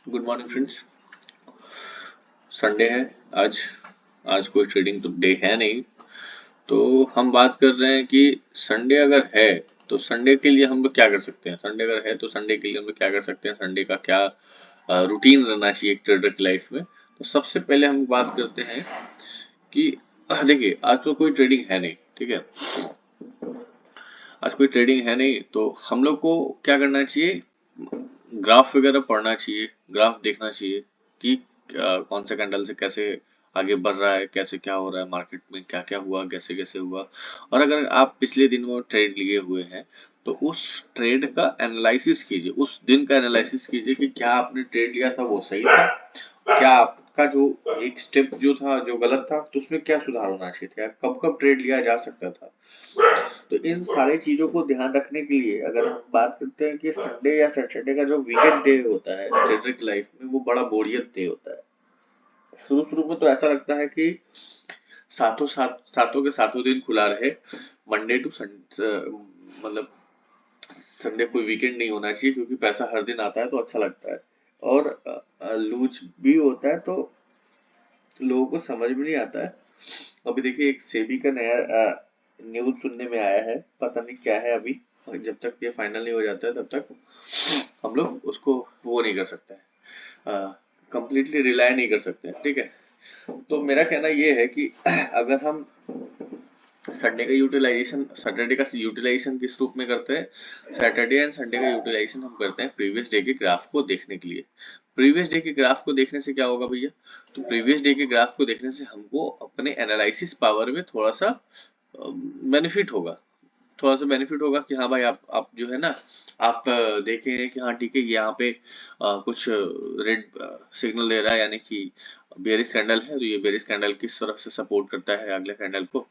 Good morning friends. Sunday है आज। आज कोई ट्रेडिंग तो डे है नहीं, तो हम बात कर रहे हैं कि संडे अगर है तो संडे के लिए हम लोग क्या कर सकते हैं। संडे अगर है तो संडे के लिए हम लोग क्या कर सकते हैं, संडे का क्या रूटीन रहना चाहिए एक ट्रेडर की लाइफ में। तो सबसे पहले हम बात करते हैं कि देखिए आज तो कोई ट्रेडिंग है नहीं, ठीक है। आज कोई ट्रेडिंग है नहीं तो हम लोग को क्या करना चाहिए, ग्राफ वगैरह पढ़ना चाहिए, ग्राफ देखना चाहिए कि कौन से कैंडल से कैसे आगे बढ़ रहा है, कैसे क्या हो रहा है मार्केट में, क्या क्या हुआ, कैसे कैसे हुआ। और अगर आप पिछले दिन में ट्रेड लिए हुए हैं तो उस ट्रेड का एनालिसिस कीजिए, उस दिन का एनालिसिस कीजिए कि क्या आपने ट्रेड लिया था वो सही था, क्या आपका जो एक स्टेप जो था जो गलत था तो उसमें क्या सुधार होना चाहिए था, कब कब ट्रेड लिया जा सकता था। तो इन सारी चीजों को ध्यान रखने के लिए अगर हम बात करते हैं कि संडे या सैटरडे का जो वीकेंड डे होता है ट्रेडर की लाइफ में, वो बड़ा बोरियत डे होता है। शुरू शुरू में तो ऐसा लगता है कि सातों के सातों दिन खुला रहे, मंडे टू मतलब संडे कोई वीकेंड नहीं होना चाहिए, क्योंकि पैसा हर दिन आता है तो अच्छा लगता है। और लूज भी होता है तो लोगों को समझ में नहीं आता है। अभी देखिए एक सेबी का नया न्यूज सुनने में आया है, पता नहीं क्या है अभी, और जब तक ये फाइनल नहीं हो जाता है तब तक हम लोग उसको वो नहीं कर सकते हैं, कंप्लीटली रिलाय नहीं कर सकते हैं, ठीक है। तो मेरा कहना ये है कि अगर हम संडे का यूटिलाइजेशन, सैटरडे का यूटिलाइजेशन किस रूप में करते हैं, सैटरडे एंड संडे का यूटिलाइजेशन हम करते हैं प्रीवियस डे के ग्राफ को देखने के लिए। प्रीवियस डे के ग्राफ को देखने से क्या होगा भैया, तो प्रीवियस डे के ग्राफ को देखने से हमको अपने एनालिसिस पावर में थोड़ा सा बेनिफिट होगा, थोड़ा सा बेनिफिट होगा कि हाँ भाई आप जो है ना, आप देखेंगे कि हाँ ठीक है यहाँ पे कुछ रेड सिग्नल दे रहा है, यानी कि बेरिश कैंडल है, तो ये बेरिश कैंडल किस तरफ से सपोर्ट करता है अगले कैंडल को।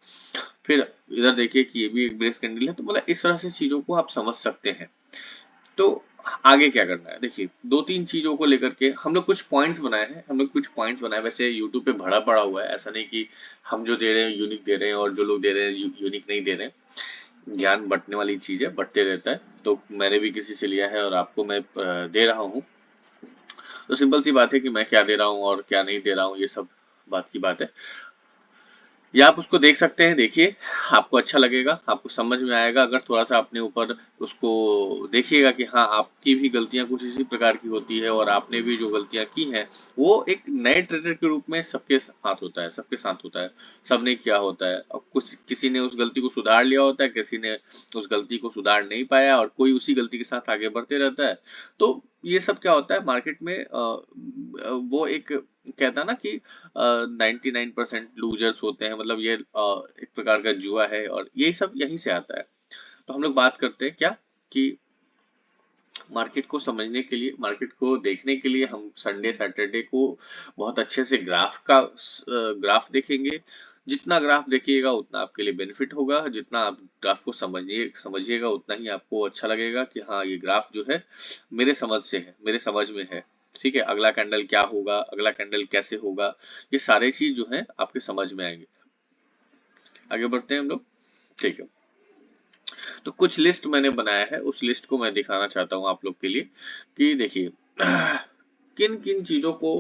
फिर इधर देखिए कि ये भी एक बेरिश कैंडल है, तो मतलब इस तरह से चीजों को आप समझ सकते हैं। तो आगे क्या करना है, देखिए दो तीन चीजों को लेकर के हम लोग कुछ पॉइंट्स बनाए हैं, हम लोग कुछ पॉइंट्स बनाए, वैसे यूट्यूब पे भरा पड़ा हुआ है, ऐसा नहीं कि हम जो दे रहे हैं यूनिक दे रहे हैं और जो लोग दे रहे हैं यूनिक नहीं दे रहे हैं। ज्ञान बंटने वाली चीज है, बंटते रहता है, तो मैंने भी किसी से लिया है और आपको मैं दे रहा हूँ। तो सिंपल सी बात है कि मैं क्या दे रहा हूँ और क्या नहीं दे रहा हूँ, ये सब बात की बात है। या आप उसको देख सकते हैं, देखिए आपको अच्छा लगेगा, आपको समझ में आएगा। अगर थोड़ा सा अपने ऊपर उसको देखिएगा कि हाँ आपकी भी गलतियां कुछ इसी प्रकार की होती है और आपने भी जो गलतियां की हैं वो एक नए ट्रेडर के रूप में सबके साथ होता है, सबके साथ होता है, सबने किया होता है। और कुछ किसी ने उस गलती को सुधार लिया होता है, किसी ने उस गलती को सुधार नहीं पाया और कोई उसी गलती के साथ आगे बढ़ते रहता है। तो ये सब क्या होता है मार्केट में, वो एक कहता है ना कि 99% लूजर्स होते हैं, मतलब ये एक प्रकार का जुआ है और यही सब यहीं से आता है। तो हम लोग बात करते हैं क्या कि मार्केट को समझने के लिए, मार्केट को देखने के लिए हम संडे सैटरडे को बहुत अच्छे से ग्राफ देखेंगे। जितना ग्राफ देखिएगा उतना आपके लिए बेनिफिट होगा, जितना आप ग्राफ को समझिएगा उतना ही आपको अच्छा लगेगा कि हाँ ये ग्राफ जो है मेरे समझ से है, मेरे समझ में है, ठीक है। अगला कैंडल क्या होगा, अगला कैंडल कैसे होगा, ये सारे चीज जो है आपके समझ में आएंगे। आगे बढ़ते हैं हम लोग, ठीक है। तो कुछ लिस्ट मैंने बनाया है, उस लिस्ट को मैं दिखाना चाहता हूँ आप लोग के लिए कि देखिए किन किन चीजों को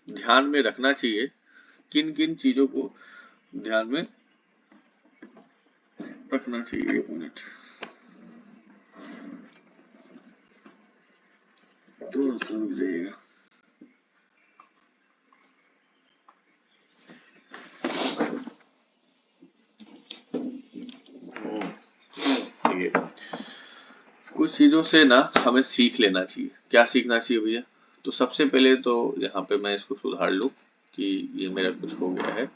ध्यान में रखना चाहिए, किन किन चीजों को ध्यान में रखना चाहिए। एक मिनट, थोड़ा सा रुक जाइएगा। देखिए कुछ चीजों से ना हमें सीख लेना चाहिए। क्या सीखना चाहिए भैया, तो सबसे पहले तो यहाँ पे मैं इसको सुधार लूँ कि ये मेरा कुछ हो गया है,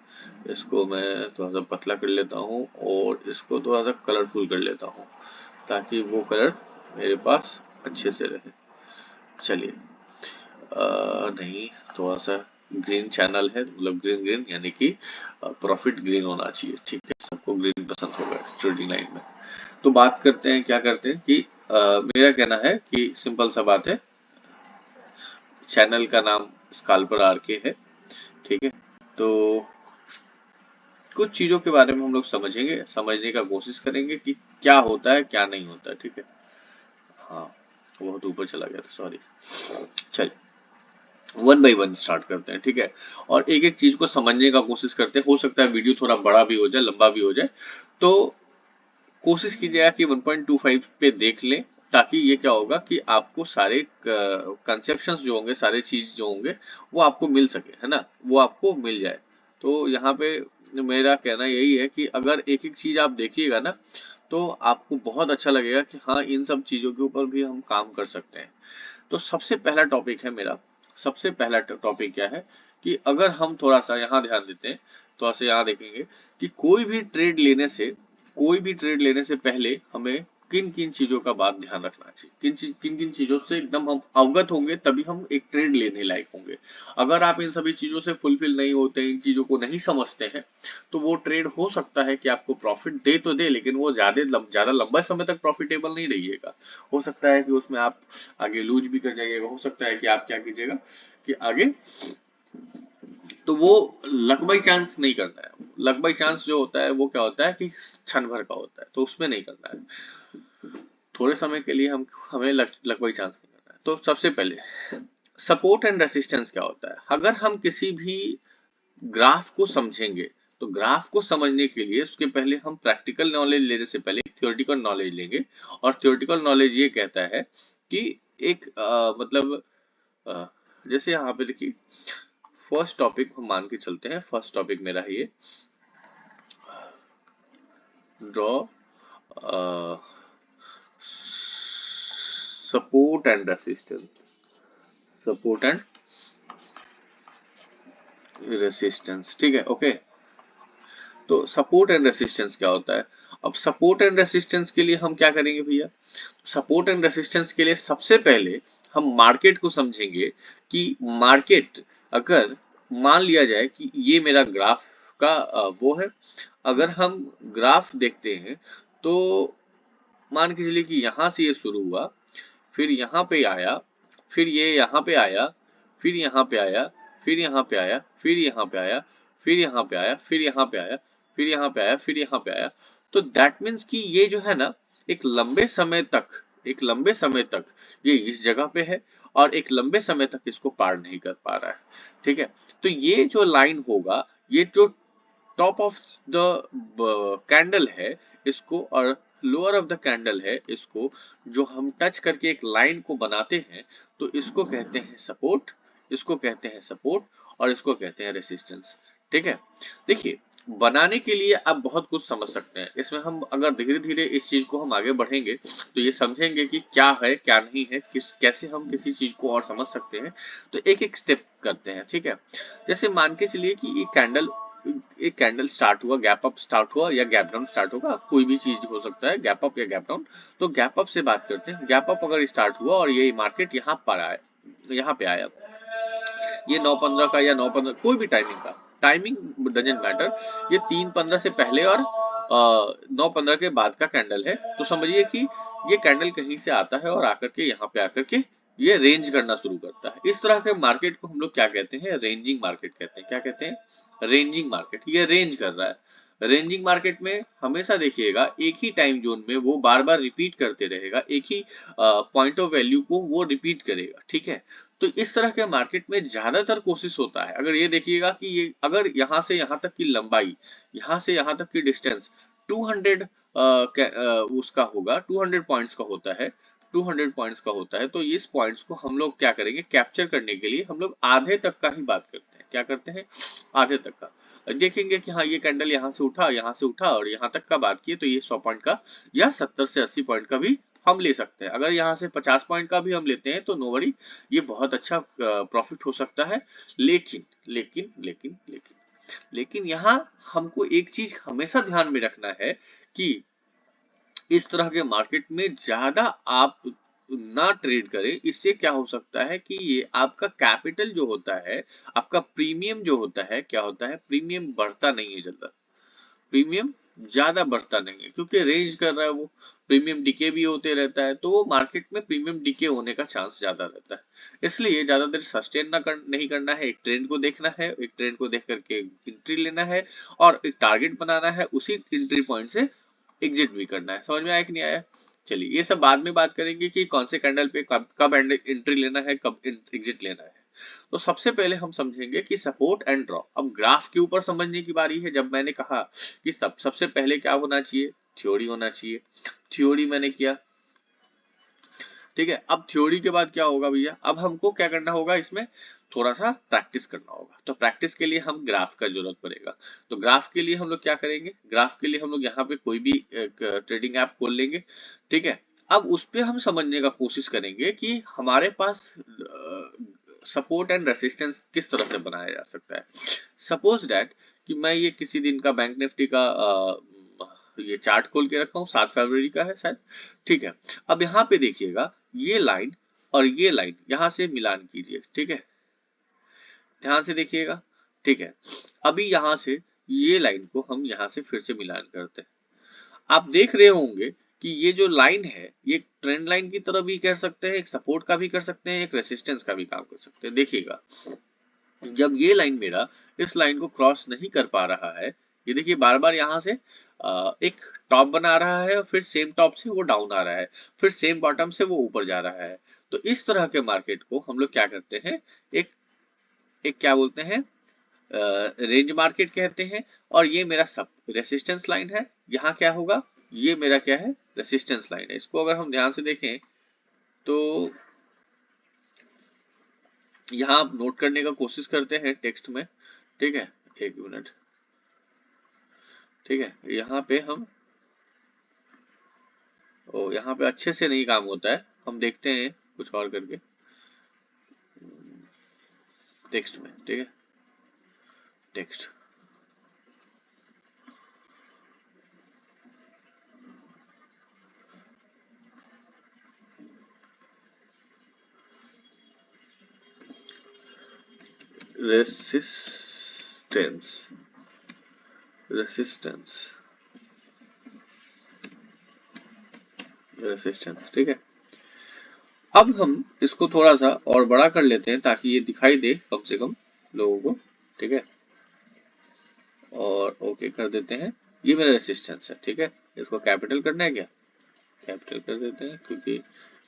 इसको मैं थोड़ा सा पतला कर लेता हूँ और इसको थोड़ा सा कलरफुल कर लेता हूँ ताकि वो कलर मेरे पास अच्छे से रहे। चलिए नहीं, थोड़ा सा ग्रीन चैनल है, मतलब ग्रीन ग्रीन यानी कि प्रॉफिट ग्रीन होना चाहिए, ठीक है। सबको ग्रीन पसंद होगा ट्रेडिंग लाइन में। तो बात करते हैं, क्या करते हैं कि मेरा कहना है कि सिंपल सा बात है, चैनल का नाम स्काल्पर आरके है, ठीक है। तो कुछ चीजों के बारे में हम लोग समझेंगे, समझने का कोशिश करेंगे कि क्या होता है क्या नहीं होता है, ठीक है। हाँ बहुत ऊपर चला गया था, सॉरी। चलिए वन बाई वन स्टार्ट करते हैं, ठीक है, और एक एक चीज को समझने का कोशिश करते हैं। हो सकता है वीडियो थोड़ा बड़ा भी हो जाए, लंबा भी हो जाए, तो कोशिश कीजिएगा कि 1.25 पे देख लें, ताकि ये क्या होगा कि आपको सारे कंसेप्शंस जो होंगे, सारे चीज जो होंगे वो आपको मिल सके, है ना, वो आपको मिल जाए। तो यहाँ पे मेरा कहना यही है कि अगर एक एक चीज आप देखिएगा ना, तो आपको बहुत अच्छा लगेगा कि हाँ, इन सब चीजों के ऊपर भी हम काम कर सकते हैं। तो सबसे पहला टॉपिक है मेरा, सबसे पहला टॉपिक क्या है कि अगर हम थोड़ा सा यहाँ ध्यान देते हैं, थोड़ा सा यहाँ देखेंगे कि कोई भी ट्रेड लेने से पहले हमें किन किन चीजों का बात ध्यान रखना चाहिए, किन किन चीजों से एकदम हम अवगत होंगे, तभी हम एक ट्रेड लेने लायक होंगे। अगर आप इन सभी चीजों से फुलफिल नहीं होते, इन चीजों को नहीं समझते हैं, तो वो ट्रेड हो सकता है कि आपको प्रॉफिट दे तो दे, लेकिन वो ज्यादा लंबा समय तक प्रॉफिटेबल नहीं रहिएगा। हो सकता है कि उसमें आप आगे लूज भी कर जाइएगा। हो सकता है कि आप क्या कीजिएगा कि आगे, तो वो लक बाई चांस नहीं करना है। लक बाई चांस जो होता है वो क्या होता है कि क्षण भर का होता है, तो उसमें नहीं करना है। थोड़े समय के लिए हमें लक बाई चांस नहीं करना है। तो सबसे पहले सपोर्ट एंड रेसिस्टेंस क्या होता है। अगर हम किसी भी ग्राफ को समझेंगे, तो ग्राफ को समझने के लिए उसके पहले हम प्रैक्टिकल नॉलेज लेने से पहले थ्योरेटिकल नॉलेज लेंगे। और थ्योरेटिकल नॉलेज ये कहता है कि एक मतलब अ, जैसे यहाँ पे देखिए, फर्स्ट टॉपिक हम मान के चलते हैं। फर्स्ट टॉपिक मेरा है ये, draw support and resistance, support and resistance, ठीक है, ओके। तो सपोर्ट एंड रेसिस्टेंस क्या होता है। अब सपोर्ट एंड रेसिस्टेंस के लिए हम क्या करेंगे भैया, सपोर्ट एंड रेसिस्टेंस के लिए सबसे पहले हम मार्केट को समझेंगे कि मार्केट, अगर मान लिया जाए कि ये मेरा ग्राफ का वो है, अगर हम ग्राफ देखते हैं तो मान के चलिए कि यहाँ से ये शुरू हुआ, फिर यहाँ पे आया, फिर ये यहाँ पे आया, फिर यहाँ पे आया, फिर यहाँ पे आया, फिर यहाँ पे आया, फिर यहाँ पे आया, फिर यहाँ पे आया, फिर यहाँ पे आया, फिर यहाँ पे आया। तो दैट मीन्स कि ये जो है ना, एक लंबे समय तक ये इस जगह पे है, और एक लंबे समय तक इसको पार नहीं कर पा रहा है, ठीक है। तो ये जो लाइन होगा, ये जो टॉप ऑफ द कैंडल है इसको, और लोअर ऑफ द कैंडल है इसको, जो हम टच करके एक लाइन को बनाते हैं, तो इसको कहते हैं सपोर्ट, इसको कहते हैं सपोर्ट, और इसको कहते हैं रेसिस्टेंस, ठीक है। देखिए, बनाने के लिए आप बहुत कुछ समझ सकते हैं इसमें। हम अगर धीरे धीरे इस चीज को हम आगे बढ़ेंगे, तो ये समझेंगे कि क्या है क्या नहीं है, कैसे हम किसी चीज को और समझ सकते हैं। तो एक एक स्टेप करते हैं, ठीक है। जैसे मान के चलिए कि एक कैंडल स्टार्ट हुआ, गैप अप स्टार्ट हुआ या गैप डाउन स्टार्ट होगा, कोई भी चीज हो सकता है, गैप अप या गैप डाउन। तो गैप अप से बात करते हैं। गैप अप अगर स्टार्ट हुआ और ये मार्केट यहाँ पर आया, यहाँ पे आया, ये 9:15 का या 9:15, कोई भी टाइमिंग का, टाइमिंग डजेंट मैटर, ये 3:15 से पहले और 9:15 के बाद का कैंडल है, तो समझिए कि ये कैंडल कहीं से आता है और आकर के यहाँ पे आकर के ये रेंज करना शुरू करता है। इस तरह के मार्केट को हम लोग क्या कहते हैं, रेंजिंग मार्केट कहते हैं। क्या कहते हैं, रेंजिंग मार्केट। ये रेंज कर रहा है। रेंजिंग मार्केट में हमेशा देखिएगा एक ही टाइम जोन में वो बार बार रिपीट करते रहेगा, एक ही पॉइंट ऑफ वैल्यू को वो रिपीट करेगा, ठीक है। तो इस तरह के मार्केट में ज्यादातर कोशिश होता है, अगर ये देखिएगा कि ये अगर यहाँ से यहाँ तक की लंबाई, यहाँ से यहाँ तक की डिस्टेंस 200 उसका होगा, 200 पॉइंट्स का होता है, 200 पॉइंट्स का होता है, तो इस पॉइंट्स को हम लोग क्या करेंगे, कैप्चर करने के लिए हम लोग आधे तक का ही बात करते हैं। क्या करते हैं, आधे तक का। देखेंगे कि हाँ, ये कैंडल यहाँ से उठा और यहाँ तक का बात किए, तो ये 100 पॉइंट का या 70 से 80 पॉइंट का भी हम ले सकते हैं। अगर यहाँ से 50 पॉइंट का भी हम लेते हैं तो नो वरी, ये बहुत अच्छा प्रॉफिट हो सकता है। लेकिन लेकिन लेकिन लेकिन लेकिन यहाँ हमको एक चीज हमेशा ध्यान में रखना है कि इस तरह के मार्केट में ज्यादा आप ना ट्रेड करें। इससे क्या हो सकता है कि ये आपका कैपिटल जो होता है, आपका प्रीमियम जो होता है, क्या होता है, प्रीमियम बढ़ता नहीं है ज्यादा, प्रीमियम ज्यादा बढ़ता नहीं है, क्योंकि रेंज कर रहा है वो। प्रीमियम डिके भी होते रहता है, तो वो मार्केट में प्रीमियम डिके होने का चांस ज्यादा रहता है। इसलिए ज्यादा देर सस्टेन नहीं करना है, एक ट्रेंड को देखना है, एक ट्रेंड को देख करके एंट्री लेना है, और एक टारगेट बनाना है, उसी एंट्री पॉइंट से एग्जिट भी करना है। समझ में आया कि नहीं आया। चलिए, ये सब बाद में बात करेंगे कि कौन से कैंडल पे कब कब एंट्री लेना है, कब एग्जिट लेना है। तो सबसे पहले हम समझेंगे कि सपोर्ट एंड ड्रॉप। अब ग्राफ के ऊपर समझने की बारी है। जब मैंने कहा कि सबसे पहले क्या होना चाहिए, थ्योरी होना चाहिए, थ्योरी मैंने किया, ठीक है। अब थ्योरी के बाद क्या होगा भैया, अब हमको क्या करना होगा, इसमें थोड़ा सा प्रैक्टिस करना होगा। तो प्रैक्टिस के लिए हम ग्राफ का जरूरत पड़ेगा। तो ग्राफ के लिए हम लोग क्या करेंगे, ग्राफ के लिए हम लोग यहाँ पे कोई भी ट्रेडिंग ऐप खोल लेंगे, ठीक है। अब उस पे हम समझने का कोशिश करेंगे कि हमारे पास सपोर्ट एंड रेसिस्टेंस किस तरह से बनाया जा सकता है। सपोज दैट कि मैं ये किसी दिन का बैंक निफ्टी का ये चार्ट खोल के रखा हूँ, 7 फरवरी का है शायद, ठीक है। अब यहाँ पे देखिएगा, ये लाइन और ये लाइन यहाँ से मिलान कीजिए, ठीक है, ध्यान से देखिएगा, ठीक है। अभी यहाँ से ये लाइन को हम यहाँ से फिर से मिलान करते हैं। आप देख रहे होंगे कि ये जो लाइन है ये ट्रेंड लाइन की तरह भी कर सकते हैं, एक सपोर्ट का भी कर सकते हैं, एक रेसिस्टेंस का भी काम कर सकते हैं। देखिएगा, जब ये लाइन मेरा इस लाइन को क्रॉस नहीं कर पा रहा है, ये देखिए बार बार यहाँ से एक टॉप बना रहा है और फिर सेम टॉप से वो डाउन आ रहा है, फिर सेम बॉटम से वो ऊपर जा रहा है। तो इस तरह के मार्केट को हम लोग क्या करते हैं, एक एक क्या बोलते हैं, रेंज मार्केट कहते हैं। और ये मेरा सब रेसिस्टेंस लाइन है। यहाँ क्या होगा, ये मेरा क्या है, रेसिस्टेंस लाइन है। इसको अगर हम ध्यान से देखें तो यहाँ आप नोट करने का कोशिश करते हैं टेक्स्ट में, ठीक है, एक मिनट, ठीक है। यहाँ पे हम यहाँ पे अच्छे से नहीं काम होता है, हम देखते हैं कुछ और करके टेक्स्ट में, ठीक है, टेक्स्ट रेसिस्टेंस, रेसिस्टेंस, रेसिस्टेंस, ठीक है। अब हम इसको थोड़ा सा और बड़ा कर लेते हैं ताकि ये दिखाई दे कम से कम लोगों को, ठीक है, और ओके कर देते हैं। ये मेरा रेसिस्टेंस है, ठीक है। इसको कैपिटल करना है क्या, कैपिटल कर देते हैं, क्योंकि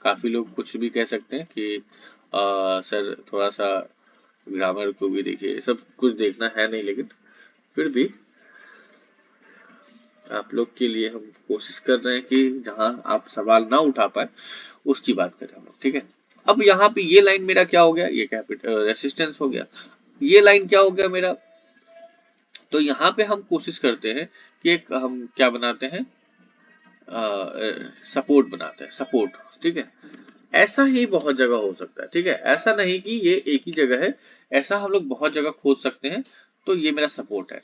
काफी लोग कुछ भी कह सकते हैं कि सर थोड़ा सा ग्रामर को भी देखिए, सब कुछ देखना है नहीं, लेकिन फिर भी आप लोग के लिए हम कोशिश कर रहे हैं कि जहां आप सवाल ना उठा पाए उसकी बात करें हम लोग, ठीक है। अब यहाँ पे ये लाइन मेरा क्या हो गया, ये कैपिटल रेसिस्टेंस हो गया। ये लाइन क्या हो गया मेरा, तो यहाँ पे हम कोशिश करते हैं कि एक हम क्या बनाते हैं, सपोर्ट बनाते हैं, सपोर्ट, ठीक है। ऐसा ही बहुत जगह हो सकता है, ठीक है, ऐसा नहीं कि ये एक ही जगह है, ऐसा हम लोग बहुत जगह खोज सकते हैं। तो ये मेरा सपोर्ट है।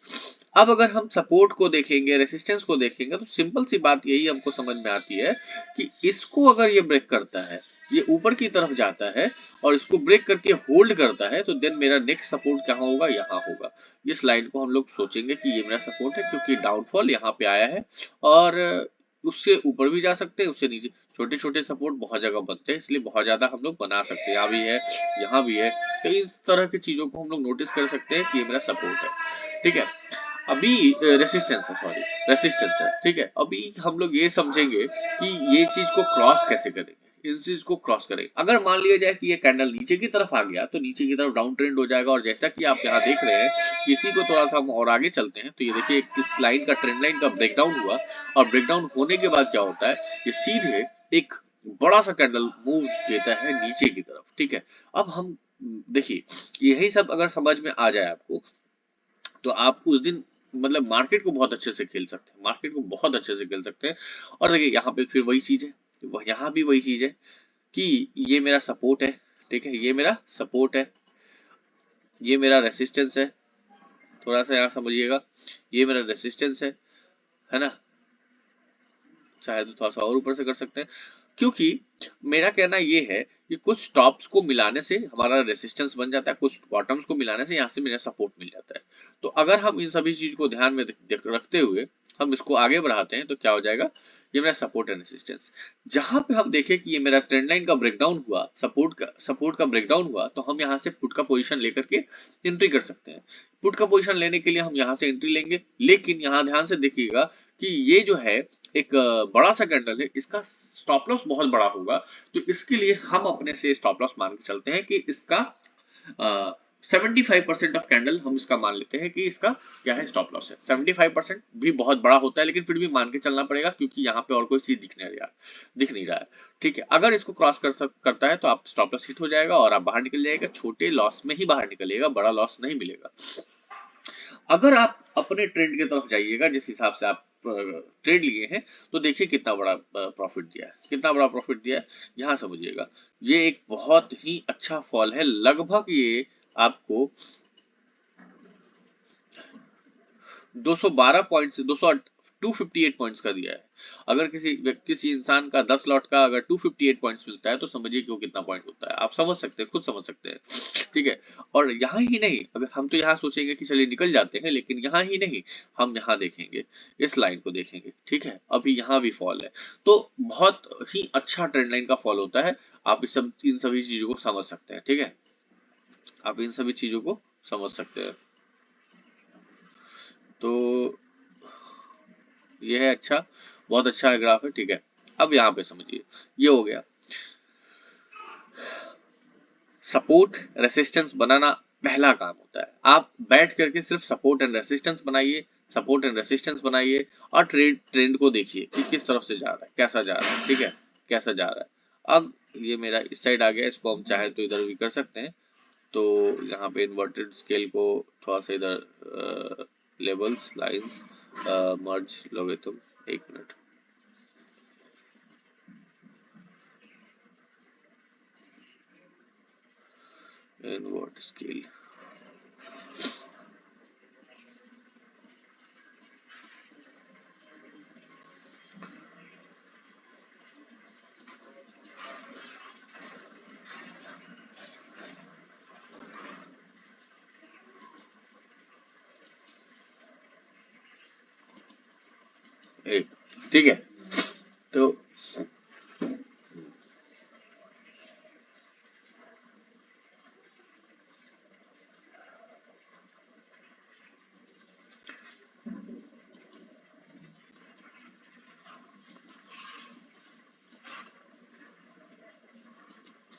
अब अगर हम सपोर्ट को देखेंगे, रेसिस्टेंस को देखेंगे, तो सिंपल सी बात यही हमको समझ में आती है कि इसको अगर ये ब्रेक करता है, ये ऊपर की तरफ जाता है और इसको ब्रेक करके होल्ड करता है, तो देन मेरा नेक्स्ट सपोर्ट कहाँ होगा, यहाँ होगा। इस लाइन को हम लोग सोचेंगे कि ये मेरा सपोर्ट है, क्योंकि डाउनफॉल यहाँ पे आया है और उससे ऊपर भी जा सकते हैं, उससे नीचे। छोटे छोटे सपोर्ट बहुत जगह बनते हैं, इसलिए बहुत ज्यादा हम लोग बना सकते हैं, यहाँ भी है, यहाँ भी है। तो इस तरह की चीजों को हम लोग नोटिस कर सकते हैं कि ये मेरा सपोर्ट है, ठीक है। अभी रेसिस्टेंस है, सॉरी, रेसिस्टेंस है, ठीक है। अभी हम लोग ये समझेंगे कि ये चीज को क्रॉस कैसे करेंगे, इस चीज को क्रॉस करेंगे। अगर मान लिया जाए कि ये कैंडल नीचे की तरफ आ गया, तो नीचे की तरफ डाउन ट्रेंड हो जाएगा। और जैसा कि आप यहाँ देख रहे हैं, इसी को थोड़ा सा हम और आगे चलते हैं, तो ये देखिए इस लाइन का, ट्रेंड लाइन का ब्रेकडाउन हुआ, और ब्रेकडाउन होने के बाद क्या होता है, ये सीधे एक बड़ा सा कैंडल मूव देता है नीचे की तरफ, ठीक है। अब हम देखिए, यही सब अगर समझ में आ जाए आपको, तो आप उस दिन मतलब मार्केट को बहुत अच्छे से खेल सकते हैं, मार्केट को बहुत अच्छे से खेल सकते हैं। और देखिए यहाँ पे फिर वही चीज है, यहाँ भी वही चीज है कि ये मेरा सपोर्ट है, ठीक है, ये मेरा सपोर्ट है, ये मेरा रेसिस्टेंस है। थोड़ा सा यहाँ समझिएगा, ये मेरा रेसिस्टेंस है ना, चाहे तो थोड़ा सा और ऊपर से कर सकते हैं, क्योंकि मेरा कहना ये है कि कुछ टॉप्स को मिलाने से हमारा रेसिस्टेंस बन जाता है, कुछ बॉटम्स को मिलाने से यहाँ से मेरा सपोर्ट मिल जाता है। तो अगर हम इन सभी चीज को ध्यान में रखते हुए हम इसको आगे बढ़ाते हैं, तो क्या हो जाएगा, ये मेरा सपोर्ट एंड रेसिस्टेंस। जहां पे हम देखें कि ये मेरा ट्रेंड लाइन का ब्रेकडाउन हुआ, सपोर्ट का ब्रेकडाउन हुआ, तो हम यहाँ से पुट का पोजीशन लेकर के एंट्री कर सकते हैं। पुट का पोजीशन लेने के लिए हम यहाँ से एंट्री लेंगे, लेकिन यहाँ ध्यान से देखिएगा कि ये जो है एक बड़ा सा कैंडल है, इसका स्टॉप लॉस बहुत बड़ा होगा। तो इसके लिए हम अपने से स्टॉप लॉस मान के चलते हैं कि इसका 75% ऑफ कैंडल हम इसका मान लेते हैं कि इसका क्या है, स्टॉप लॉस है। 75% भी बहुत बड़ा होता है, लेकिन फिर भी मान के चलना पड़ेगा, क्योंकि यहाँ पे और कोई चीज दिख नहीं रहा है। ठीक है, अगर इसको क्रॉस करता है तो आप स्टॉप लॉस हिट हो जाएगा और आप बाहर निकल जाएगा, छोटे लॉस में ही बाहर निकलेगा, बड़ा लॉस नहीं मिलेगा। अगर आप अपने ट्रेंड की तरफ जाइएगा, जिस हिसाब से आप ट्रेड लिए हैं, तो देखिए कितना बड़ा प्रॉफिट दिया है, कितना बड़ा प्रॉफिट दिया है। यहाँ समझिएगा, ये एक बहुत ही अच्छा फॉल है, लगभग ये आपको 212 पॉइंट से 258 पॉइंट्स का दिया है। अगर किसी इंसान का 10 लॉट का अगर 258 पॉइंट्स मिलता है, तो समझिए कि वो कितना पॉइंट होता है, आप समझ सकते हैं, खुद समझ सकते हैं। ठीक है, और यहाँ ही नहीं, अगर हम तो यहाँ सोचेंगे कि चलिए निकल जाते हैं, लेकिन यहाँ ही नहीं, हम यहाँ देखेंगे, इस लाइन को देखेंगे। ठीक है, अभी यहाँ भी फॉल है, तो बहुत ही अच्छा ट्रेंड लाइन का फॉल होता है। आप इन सभी चीजों को समझ सकते हैं। ठीक है, आप इन सभी चीजों को समझ सकते हैं। तो ये है अच्छा, बहुत अच्छा ग्राफ है। ठीक है, अब यहाँ पे समझिए, ये हो गया सपोर्ट रेसिस्टेंस बनाना, पहला काम होता है। आप बैठ करके सिर्फ सपोर्ट एंड रेसिस्टेंस बनाइए, सपोर्ट एंड रेसिस्टेंस बनाइए, और ट्रेंड को देखिए कि किस तरफ से जा रहा है, कैसा जा रहा है। ठीक है, कैसा जा रहा है। अब ये मेरा इस साइड आ गया, इसको हम चाहे तो इधर भी कर सकते हैं। तो यहाँ पे इन्वर्टेड स्केल को थोड़ा सा इधर लेवल्स लाइंस मर्ज लोगेथम, एक मिनट, इनवर्ट स्केल, एक, ठीक है। तो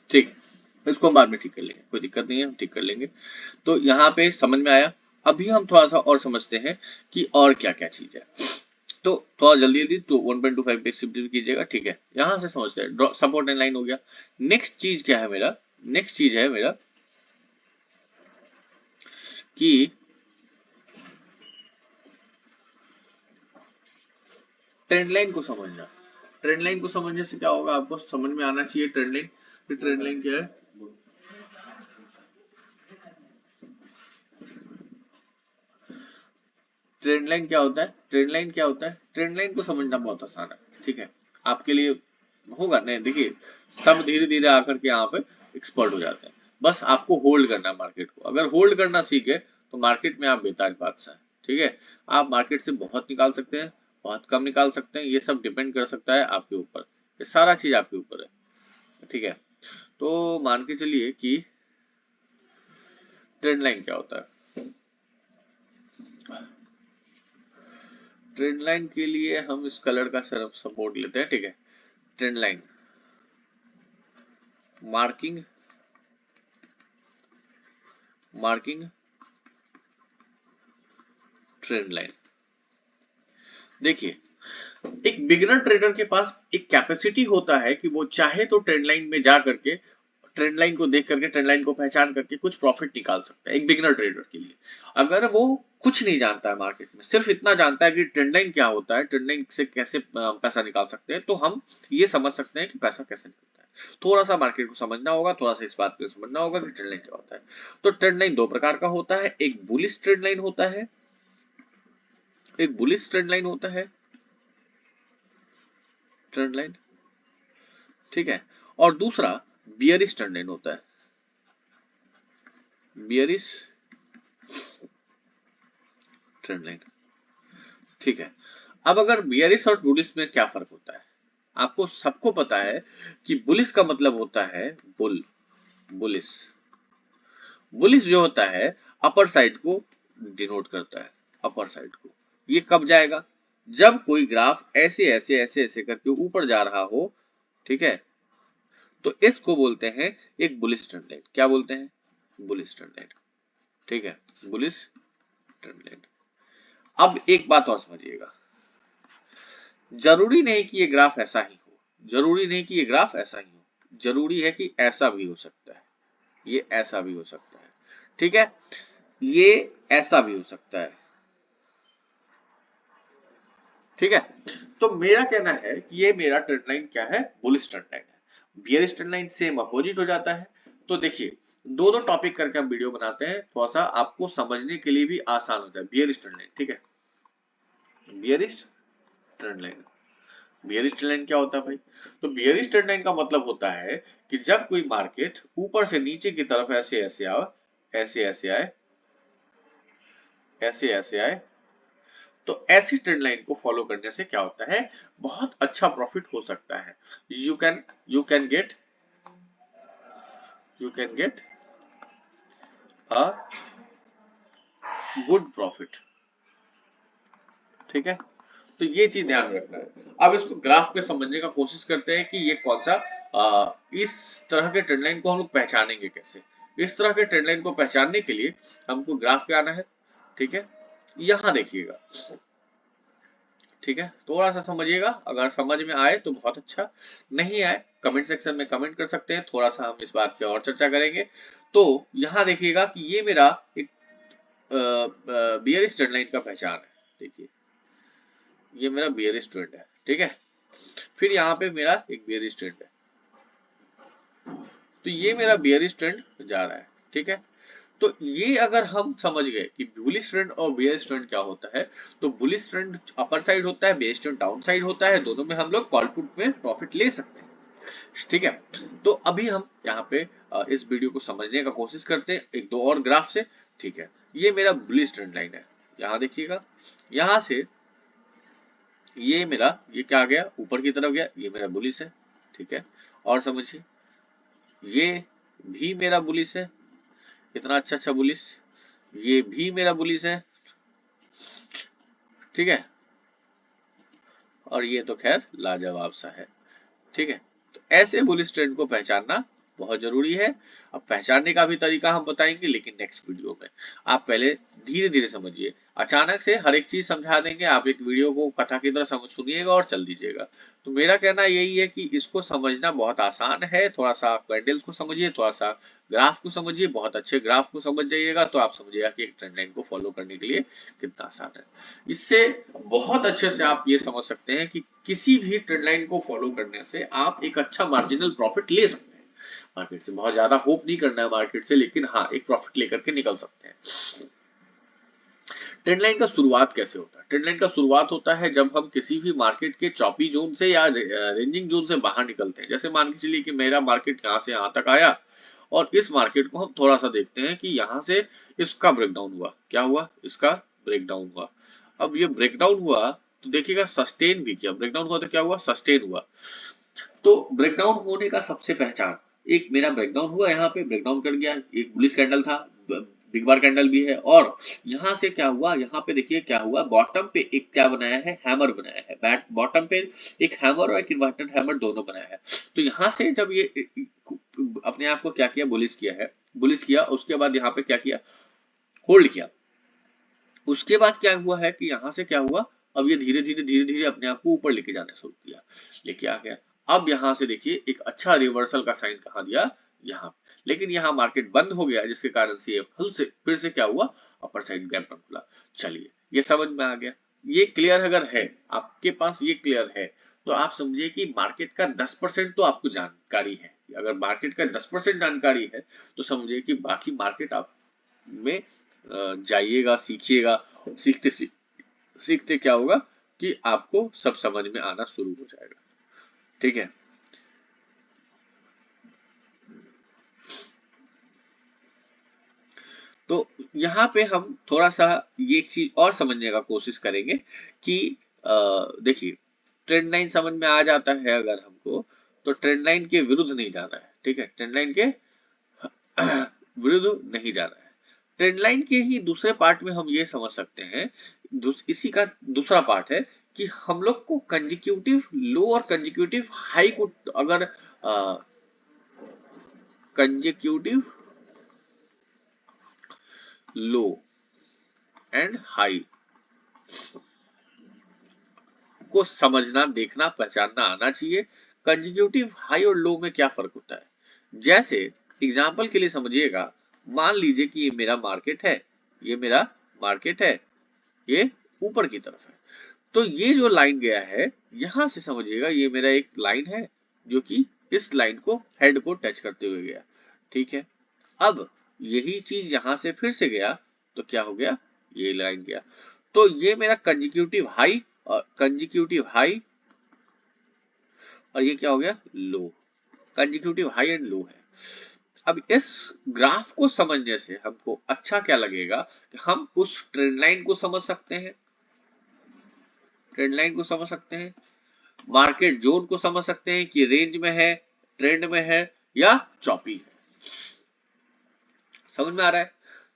ठीक, इसको हम बाद में ठीक कर लेंगे, कोई दिक्कत नहीं है, हम ठीक कर लेंगे। तो यहाँ पे समझ में आया। अभी हम थोड़ा सा और समझते हैं कि और क्या क्या चीज है। तो थोड़ा जल्दी जल्दी तो 1.25 पे शिफ्ट कीजिएगा। ठीक है, यहाँ से समझते हैं, सपोर्ट एंड लाइन हो गया। नेक्स्ट चीज क्या है मेरा, नेक्स्ट चीज है मेरा कि ट्रेंड लाइन को समझना। ट्रेंड लाइन को समझने से क्या होगा, आपको समझ में आना चाहिए ट्रेंड लाइन। ट्रेंड लाइन क्या है, ट्रेंड लाइन क्या होता है, ट्रेंड लाइन क्या होता है, ट्रेंड लाइन को समझना बहुत आसान है। ठीक है, आपके लिए होगा नहीं, देखिए सब धीरे धीरे आकर के यहाँ पे एक्सपर्ट हो जाते हैं। बस आपको होल्ड करना है मार्केट को, अगर होल्ड करना सीखे तो मार्केट में आप बेताज बादशाह है। ठीक है, आप मार्केट से बहुत निकाल सकते हैं, बहुत कम निकाल सकते हैं, ये सब डिपेंड कर सकता है आपके ऊपर, ये सारा चीज आपके ऊपर है। ठीक है, तो मान के चलिए कि ट्रेंड लाइन क्या होता है। ट्रेंड लाइन के लिए हम इस कलर का सिर्फ सपोर्ट लेते हैं। ठीक है, trend line marking, marking trend line. देखिए, एक बिगिनर ट्रेडर के पास एक कैपेसिटी होता है कि वो चाहे तो ट्रेंड लाइन में जा करके, ट्रेंड लाइन को देख करके, ट्रेंड लाइन को पहचान करके कुछ प्रॉफिट निकाल सकता है, एक बिगिनर ट्रेडर के लिए। अगर वो कुछ नहीं जानता है मार्केट में, सिर्फ इतना जानता है कि ट्रेंड लाइन क्या होता है, ट्रेंड लाइन से कैसे पैसा निकाल सकते हैं, तो हम ये समझ सकते हैं कि पैसा कैसे निकलता है। थोड़ा सा मार्केट को समझना होगा, थोड़ा सा इस बात को समझना होगा कि ट्रेंड लाइन क्या होता है। तो ट्रेंड लाइन दो प्रकार का होता है, एक बुलिश ट्रेंड लाइन होता है, एक बुलिश ट्रेंड लाइन होता है, ट्रेंड लाइन। ठीक है, और दूसरा बियरिश ट्रेंड लाइन होता है, बियरिश ट्रेंड लाइन। ठीक है, अब अगर बियरिश और बुलिश में क्या फर्क होता है, आपको सबको पता है कि बुलिश का मतलब होता है बुल, बुलिश, बुलिश जो होता है अपर साइड को डिनोट करता है, अपर साइड को। ये कब जाएगा, जब कोई ग्राफ ऐसे ऐसे ऐसे ऐसे करके ऊपर जा रहा हो। ठीक है, तो इसको बोलते हैं एक बुलिश ट्रेंड लाइन। क्या बोलते हैं, बुलिश ट्रेंड लाइन, ठीक है, बुलिश ट्रेंड लाइन। अब एक बात और समझिएगा, जरूरी नहीं कि ये ग्राफ ऐसा ही हो, जरूरी नहीं कि ये ग्राफ ऐसा ही हो, जरूरी है कि ऐसा भी हो सकता है, ये ऐसा भी हो सकता है, ठीक है, ये ऐसा भी हो सकता है, ठीक है। तो मेरा कहना है कि ये मेरा ट्रेंड लाइन क्या है, बुलिश ट्रेंड लाइन है। Bearish trend line same opposite हो जाता है। तो देखिए दो टॉपिक करके हम वीडियो बनाते हैं, थोड़ा सा आपको समझने के लिए भी आसान होता है। बियरिश ट्रेंड लाइन, ठीक है, bearish trend line, bearish trend line क्या होता है भाई? तो बियरिश ट्रेंड लाइन का मतलब होता है कि जब कोई मार्केट ऊपर से नीचे की तरफ ऐसे ऐसे आए, ऐसे ऐसे आए, ऐसे ऐसे आए, तो ऐसी ट्रेंड लाइन को फॉलो करने से क्या होता है, बहुत अच्छा प्रॉफिट हो सकता है। You can you can get you can get a good profit, ठीक है। तो ये चीज ध्यान रखना है। अब इसको ग्राफ पे समझने का कोशिश करते हैं कि ये कौन सा इस तरह के ट्रेंड लाइन को हम लोग पहचानेंगे कैसे। इस तरह के ट्रेंड लाइन को पहचानने के लिए हमको ग्राफ पे आना है, ठीक है। यहां देखिएगा, ठीक है, थोड़ा सा समझिएगा, अगर समझ में आए तो बहुत अच्छा, नहीं आए कमेंट सेक्शन में कमेंट कर सकते हैं, थोड़ा सा हम इस बात पे और चर्चा करेंगे। तो यहाँ देखिएगा कि ये मेरा एक बियरिश ट्रेंड लाइन का पहचान है, देखिए ये मेरा बियरिश ट्रेंड है, ठीक है। फिर यहाँ पे मेरा एक बियरिश ट्रेंड है, तो ये मेरा बियरिश ट्रेंड जा रहा है, ठीक है। तो ये अगर हम समझ गए कि बुलिश ट्रेंड और बेयरिश ट्रेंड क्या होता है, तो बुलिश ट्रेंड अपर साइड होता है, बेयरिश ट्रेंड डाउन साइड होता है, दोनों में हम लोग कॉल पुट में प्रॉफिट ले सकते हैं, ठीक है। तो अभी हम यहाँ पे इस वीडियो को समझने का कोशिश करते हैं एक दो और ग्राफ से, ठीक है। ये मेरा बुलिश ट्रेंड लाइन है, यहाँ देखिएगा, यहाँ से ये मेरा ये क्या आ गया, ऊपर की तरफ गया, ये मेरा बुलिश है, ठीक है। और समझिए ये भी मेरा बुलिश है, इतना अच्छा अच्छा बुलिश, ये भी मेरा बुलिश है, ठीक है। और ये तो खैर लाजवाब सा है, ठीक है। तो ऐसे बुलिश ट्रेंड को पहचानना बहुत जरूरी है। अब पहचानने का भी तरीका हम बताएंगे लेकिन नेक्स्ट वीडियो में। आप पहले धीरे धीरे समझिए, अचानक से हर एक चीज समझा देंगे, आप एक वीडियो को कथा की तरह समझ सुनिएगा और चल दीजिएगा। तो मेरा कहना यही है कि इसको समझना बहुत आसान है, थोड़ा सा कैंडल्स को समझिए, थोड़ा सा ग्राफ को समझिए, बहुत अच्छे ग्राफ को समझ जाइएगा तो आप समझिएगा कि एक ट्रेंड लाइन को फॉलो करने के लिए कितना आसान है। इससे बहुत अच्छे से आप ये समझ सकते हैं कि किसी भी ट्रेंड लाइन को फॉलो करने से आप एक अच्छा मार्जिनल प्रॉफिट ले सकते हैं। मार्केट से बहुत ज्यादा होप नहीं करना है मार्केट से, लेकिन हाँ एक प्रॉफिट लेकर के निकल सकते हैं। ट्रेंड लाइन का शुरुआत कैसे होता है? ट्रेंड लाइन का शुरुआत होता है जब हम किसी भी मार्केट के चॉपी जोन से या रेंजिंग जोन से बाहर निकलते हैं। जैसे मान के चलिए कि मेरा मार्केट यहाँ से यहाँ तक आया और इस मार्केट को हम थोड़ा सा देखते हैं कि यहाँ से इसका ब्रेकडाउन हुआ, क्या हुआ, इसका ब्रेकडाउन हुआ। अब ये ब्रेकडाउन हुआ तो देखिएगा सस्टेन भी किया, ब्रेकडाउन हुआ तो क्या हुआ, सस्टेन हुआ। तो ब्रेकडाउन होने का सबसे पहचान, एक मेरा ब्रेकडाउन हुआ, यहाँ पे ब्रेकडाउन कर गया, एक बुलिश कैंडल था, बिग बार कैंडल भी है, और यहाँ से क्या हुआ, यहाँ पे देखिए क्या हुआ, बॉटम पे एक क्या बनाया है, हैमर बनाया है, बैट बॉटम पे एक हैमर और एक इन्वर्टेड हैमर दोनों बनाया है। तो यहाँ से जब ये अपने आप को क्या किया, बुलिश किया है, बुलिश किया, उसके बाद यहाँ पे क्या किया, होल्ड किया। उसके बाद क्या हुआ है कि यहाँ से क्या हुआ, अब ये धीरे धीरे अपने आप को ऊपर लेके जाना शुरू किया, लेके आ गया। अब यहाँ से देखिए एक अच्छा रिवर्सल का साइन कहाँ दिया, यहाँ। लेकिन यहाँ मार्केट बंद हो गया जिसके कारण से फिर से क्या हुआ, अपर साइड गैप अप खुला। चलिए ये समझ में आ गया, ये क्लियर अगर है आपके पास, ये क्लियर है तो आप समझिए कि मार्केट का 10% तो आपको जानकारी है। अगर मार्केट का 10% जानकारी है तो समझिए कि बाकी मार्केट आप में जाइएगा, सीखिएगा, सीखते सीखते क्या होगा कि आपको सब समझ में आना शुरू हो जाएगा, ठीक है। तो यहाँ पे हम थोड़ा सा ये चीज और समझने का कोशिश करेंगे कि देखिए ट्रेंड लाइन समझ में आ जाता है अगर हमको, तो ट्रेंड लाइन के विरुद्ध नहीं जाना है, ठीक है, ट्रेंड लाइन के विरुद्ध नहीं जाना है। ट्रेंड लाइन के ही दूसरे पार्ट में हम ये समझ सकते हैं, इसी का दूसरा पार्ट है कि हम लोग को कंजिक्यूटिव लो और कंजिक्यूटिव हाई को अगर कंजिक्यूटिव लो एंड हाई को समझना, देखना, पहचानना आना चाहिए। कंजिक्यूटिव हाई और लो में क्या फर्क होता है, जैसे एग्जाम्पल के लिए समझिएगा, मान लीजिए कि ये मेरा मार्केट है, ये मेरा मार्केट है, ये ऊपर की तरफ है, तो ये जो लाइन गया है यहां से समझिएगा ये मेरा एक लाइन है जो कि इस लाइन को, हेड को टच करते हुए गया, ठीक है। अब यही चीज यहां से फिर से गया तो क्या हो गया, ये लाइन गया, तो ये मेरा कंजिक्यूटिव हाई और कंजिक्यूटिव हाई, और ये क्या हो गया, लो। कंजिक्यूटिव हाई एंड लो है। अब इस ग्राफ को समझने से हमको अच्छा क्या लगेगा कि हम उस ट्रेंड लाइन को समझ सकते हैं, ट्रेंड लाइन को समझ सकते हैं, मार्केट जोन को समझ सकते हैं कि रेंज में है, ट्रेंड में है या चॉपी है। समझ में आ रहा है।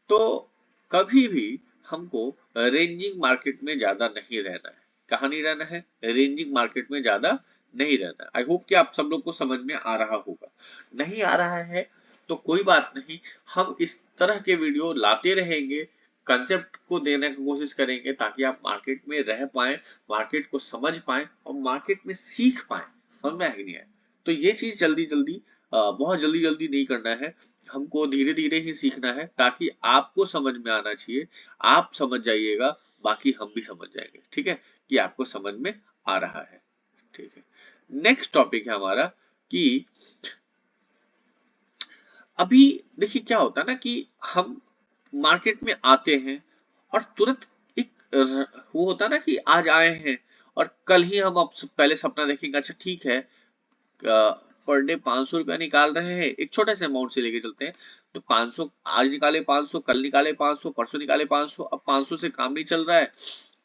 तो कभी भी हमको रेंजिंग मार्केट में ज्यादा नहीं रहना है। कहाँ नहीं रहना है, रेंजिंग मार्केट में ज्यादा नहीं रहना है। आई होप कि आप सब लोग को समझ में आ रहा होगा। नहीं आ रहा है तो कोई बात नहीं, हम इस तरह के वीडियो लाते रहेंगे, कंसेप्ट को देने की कोशिश करेंगे ताकि आप मार्केट में रह पाए, मार्केट को समझ पाए और मार्केट में सीख पाए। समझ में आया नहीं है। तो ये चीज जल्दी जल्दी, बहुत जल्दी जल्दी नहीं करना है, हमको धीरे धीरे ही सीखना है ताकि आपको समझ में आना चाहिए। आप समझ जाइएगा, बाकी हम भी समझ जाएंगे, ठीक है, कि आपको समझ में आ रहा है, ठीक है। नेक्स्ट टॉपिक है हमारा कि अभी देखिए क्या होता है ना कि हम मार्केट में आते हैं और तुरंत एक वो होता है ना कि आज आए हैं और कल ही हम अब पहले सपना देखेंगे, अच्छा ठीक है, पर डे 500 रुपया निकाल रहे हैं, एक छोटे से अमाउंट से लेके चलते हैं, तो 500 आज निकाले, 500 कल निकाले, 500 परसों निकाले, 500, अब 500 से काम नहीं चल रहा है,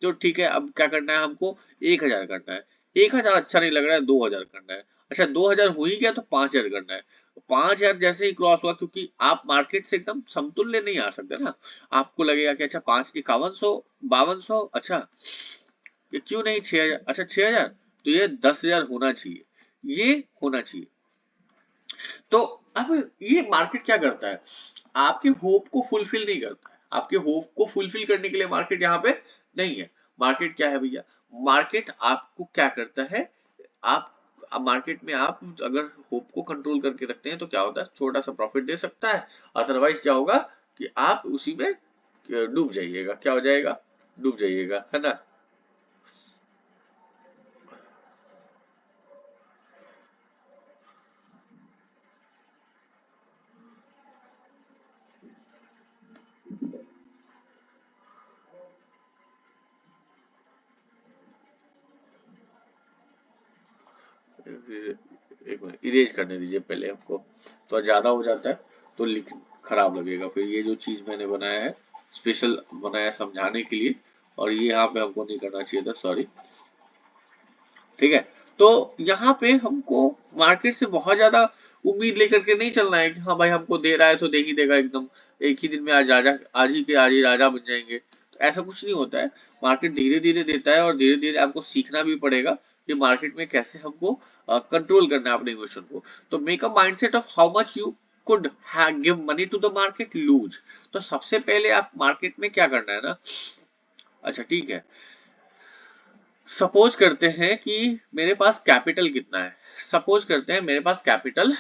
तो ठीक है, अब क्या करना है हमको, 1000 करना है। 1000 अच्छा नहीं लग रहा है, 2000 करना है। अच्छा 2000 हो ही गया तो 5000 करना है। 5000 जैसे ही क्रॉस हुआ, क्योंकि आप मार्केट से एकदम समतुल्य नहीं आ सकते ना, आपको लगेगा कि अच्छा 5100, 5200, अच्छा ये क्यों नहीं 6000, अच्छा 6000, तो ये 10000 होना चाहिए, ये होना चाहिए। तो अब ये मार्केट क्या करता है, आपके होप को फुलफिल नहीं करता है, आपके होप को फुलफिल करने के लिए मार्केट यहाँ पे नहीं है। मार्केट क्या है भैया, मार्केट आपको क्या करता है, आप मार्केट में आप अगर होप को कंट्रोल करके रखते हैं तो क्या होता है, छोटा सा प्रॉफिट दे सकता है, अदरवाइज क्या होगा कि आप उसी में डूब जाइएगा, क्या हो जाएगा, डूब जाइएगा, है ना। एक मिनट इरेज करने दीजिए पहले हमको, तो ज्यादा हो जाता है तो लिख खराब लगेगा फिर। ये जो चीज मैंने बनाया है, स्पेशल बनाया समझाने के लिए, और ये यहाँ पे हमको नहीं करना चाहिए था, सॉरी, ठीक है। तो यहाँ पे हमको मार्केट से बहुत ज्यादा उम्मीद लेकर के नहीं चलना है कि हाँ भाई हमको दे रहा है तो दे ही देगा एकदम, एक ही दिन में आज राजा, आज ही राजा बन जाएंगे, तो ऐसा कुछ नहीं होता है। मार्केट धीरे धीरे देता है और धीरे धीरे आपको सीखना भी पड़ेगा कि मार्केट में कैसे हमको कंट्रोल करना है अपने इमोशन को। तो make a mindset of how much you could give money to the market lose. तो सबसे पहले आप मार्केट में क्या करना है ना, अच्छा ठीक है, सपोज करते हैं कि मेरे पास कैपिटल कितना है, सपोज करते हैं मेरे पास कैपिटल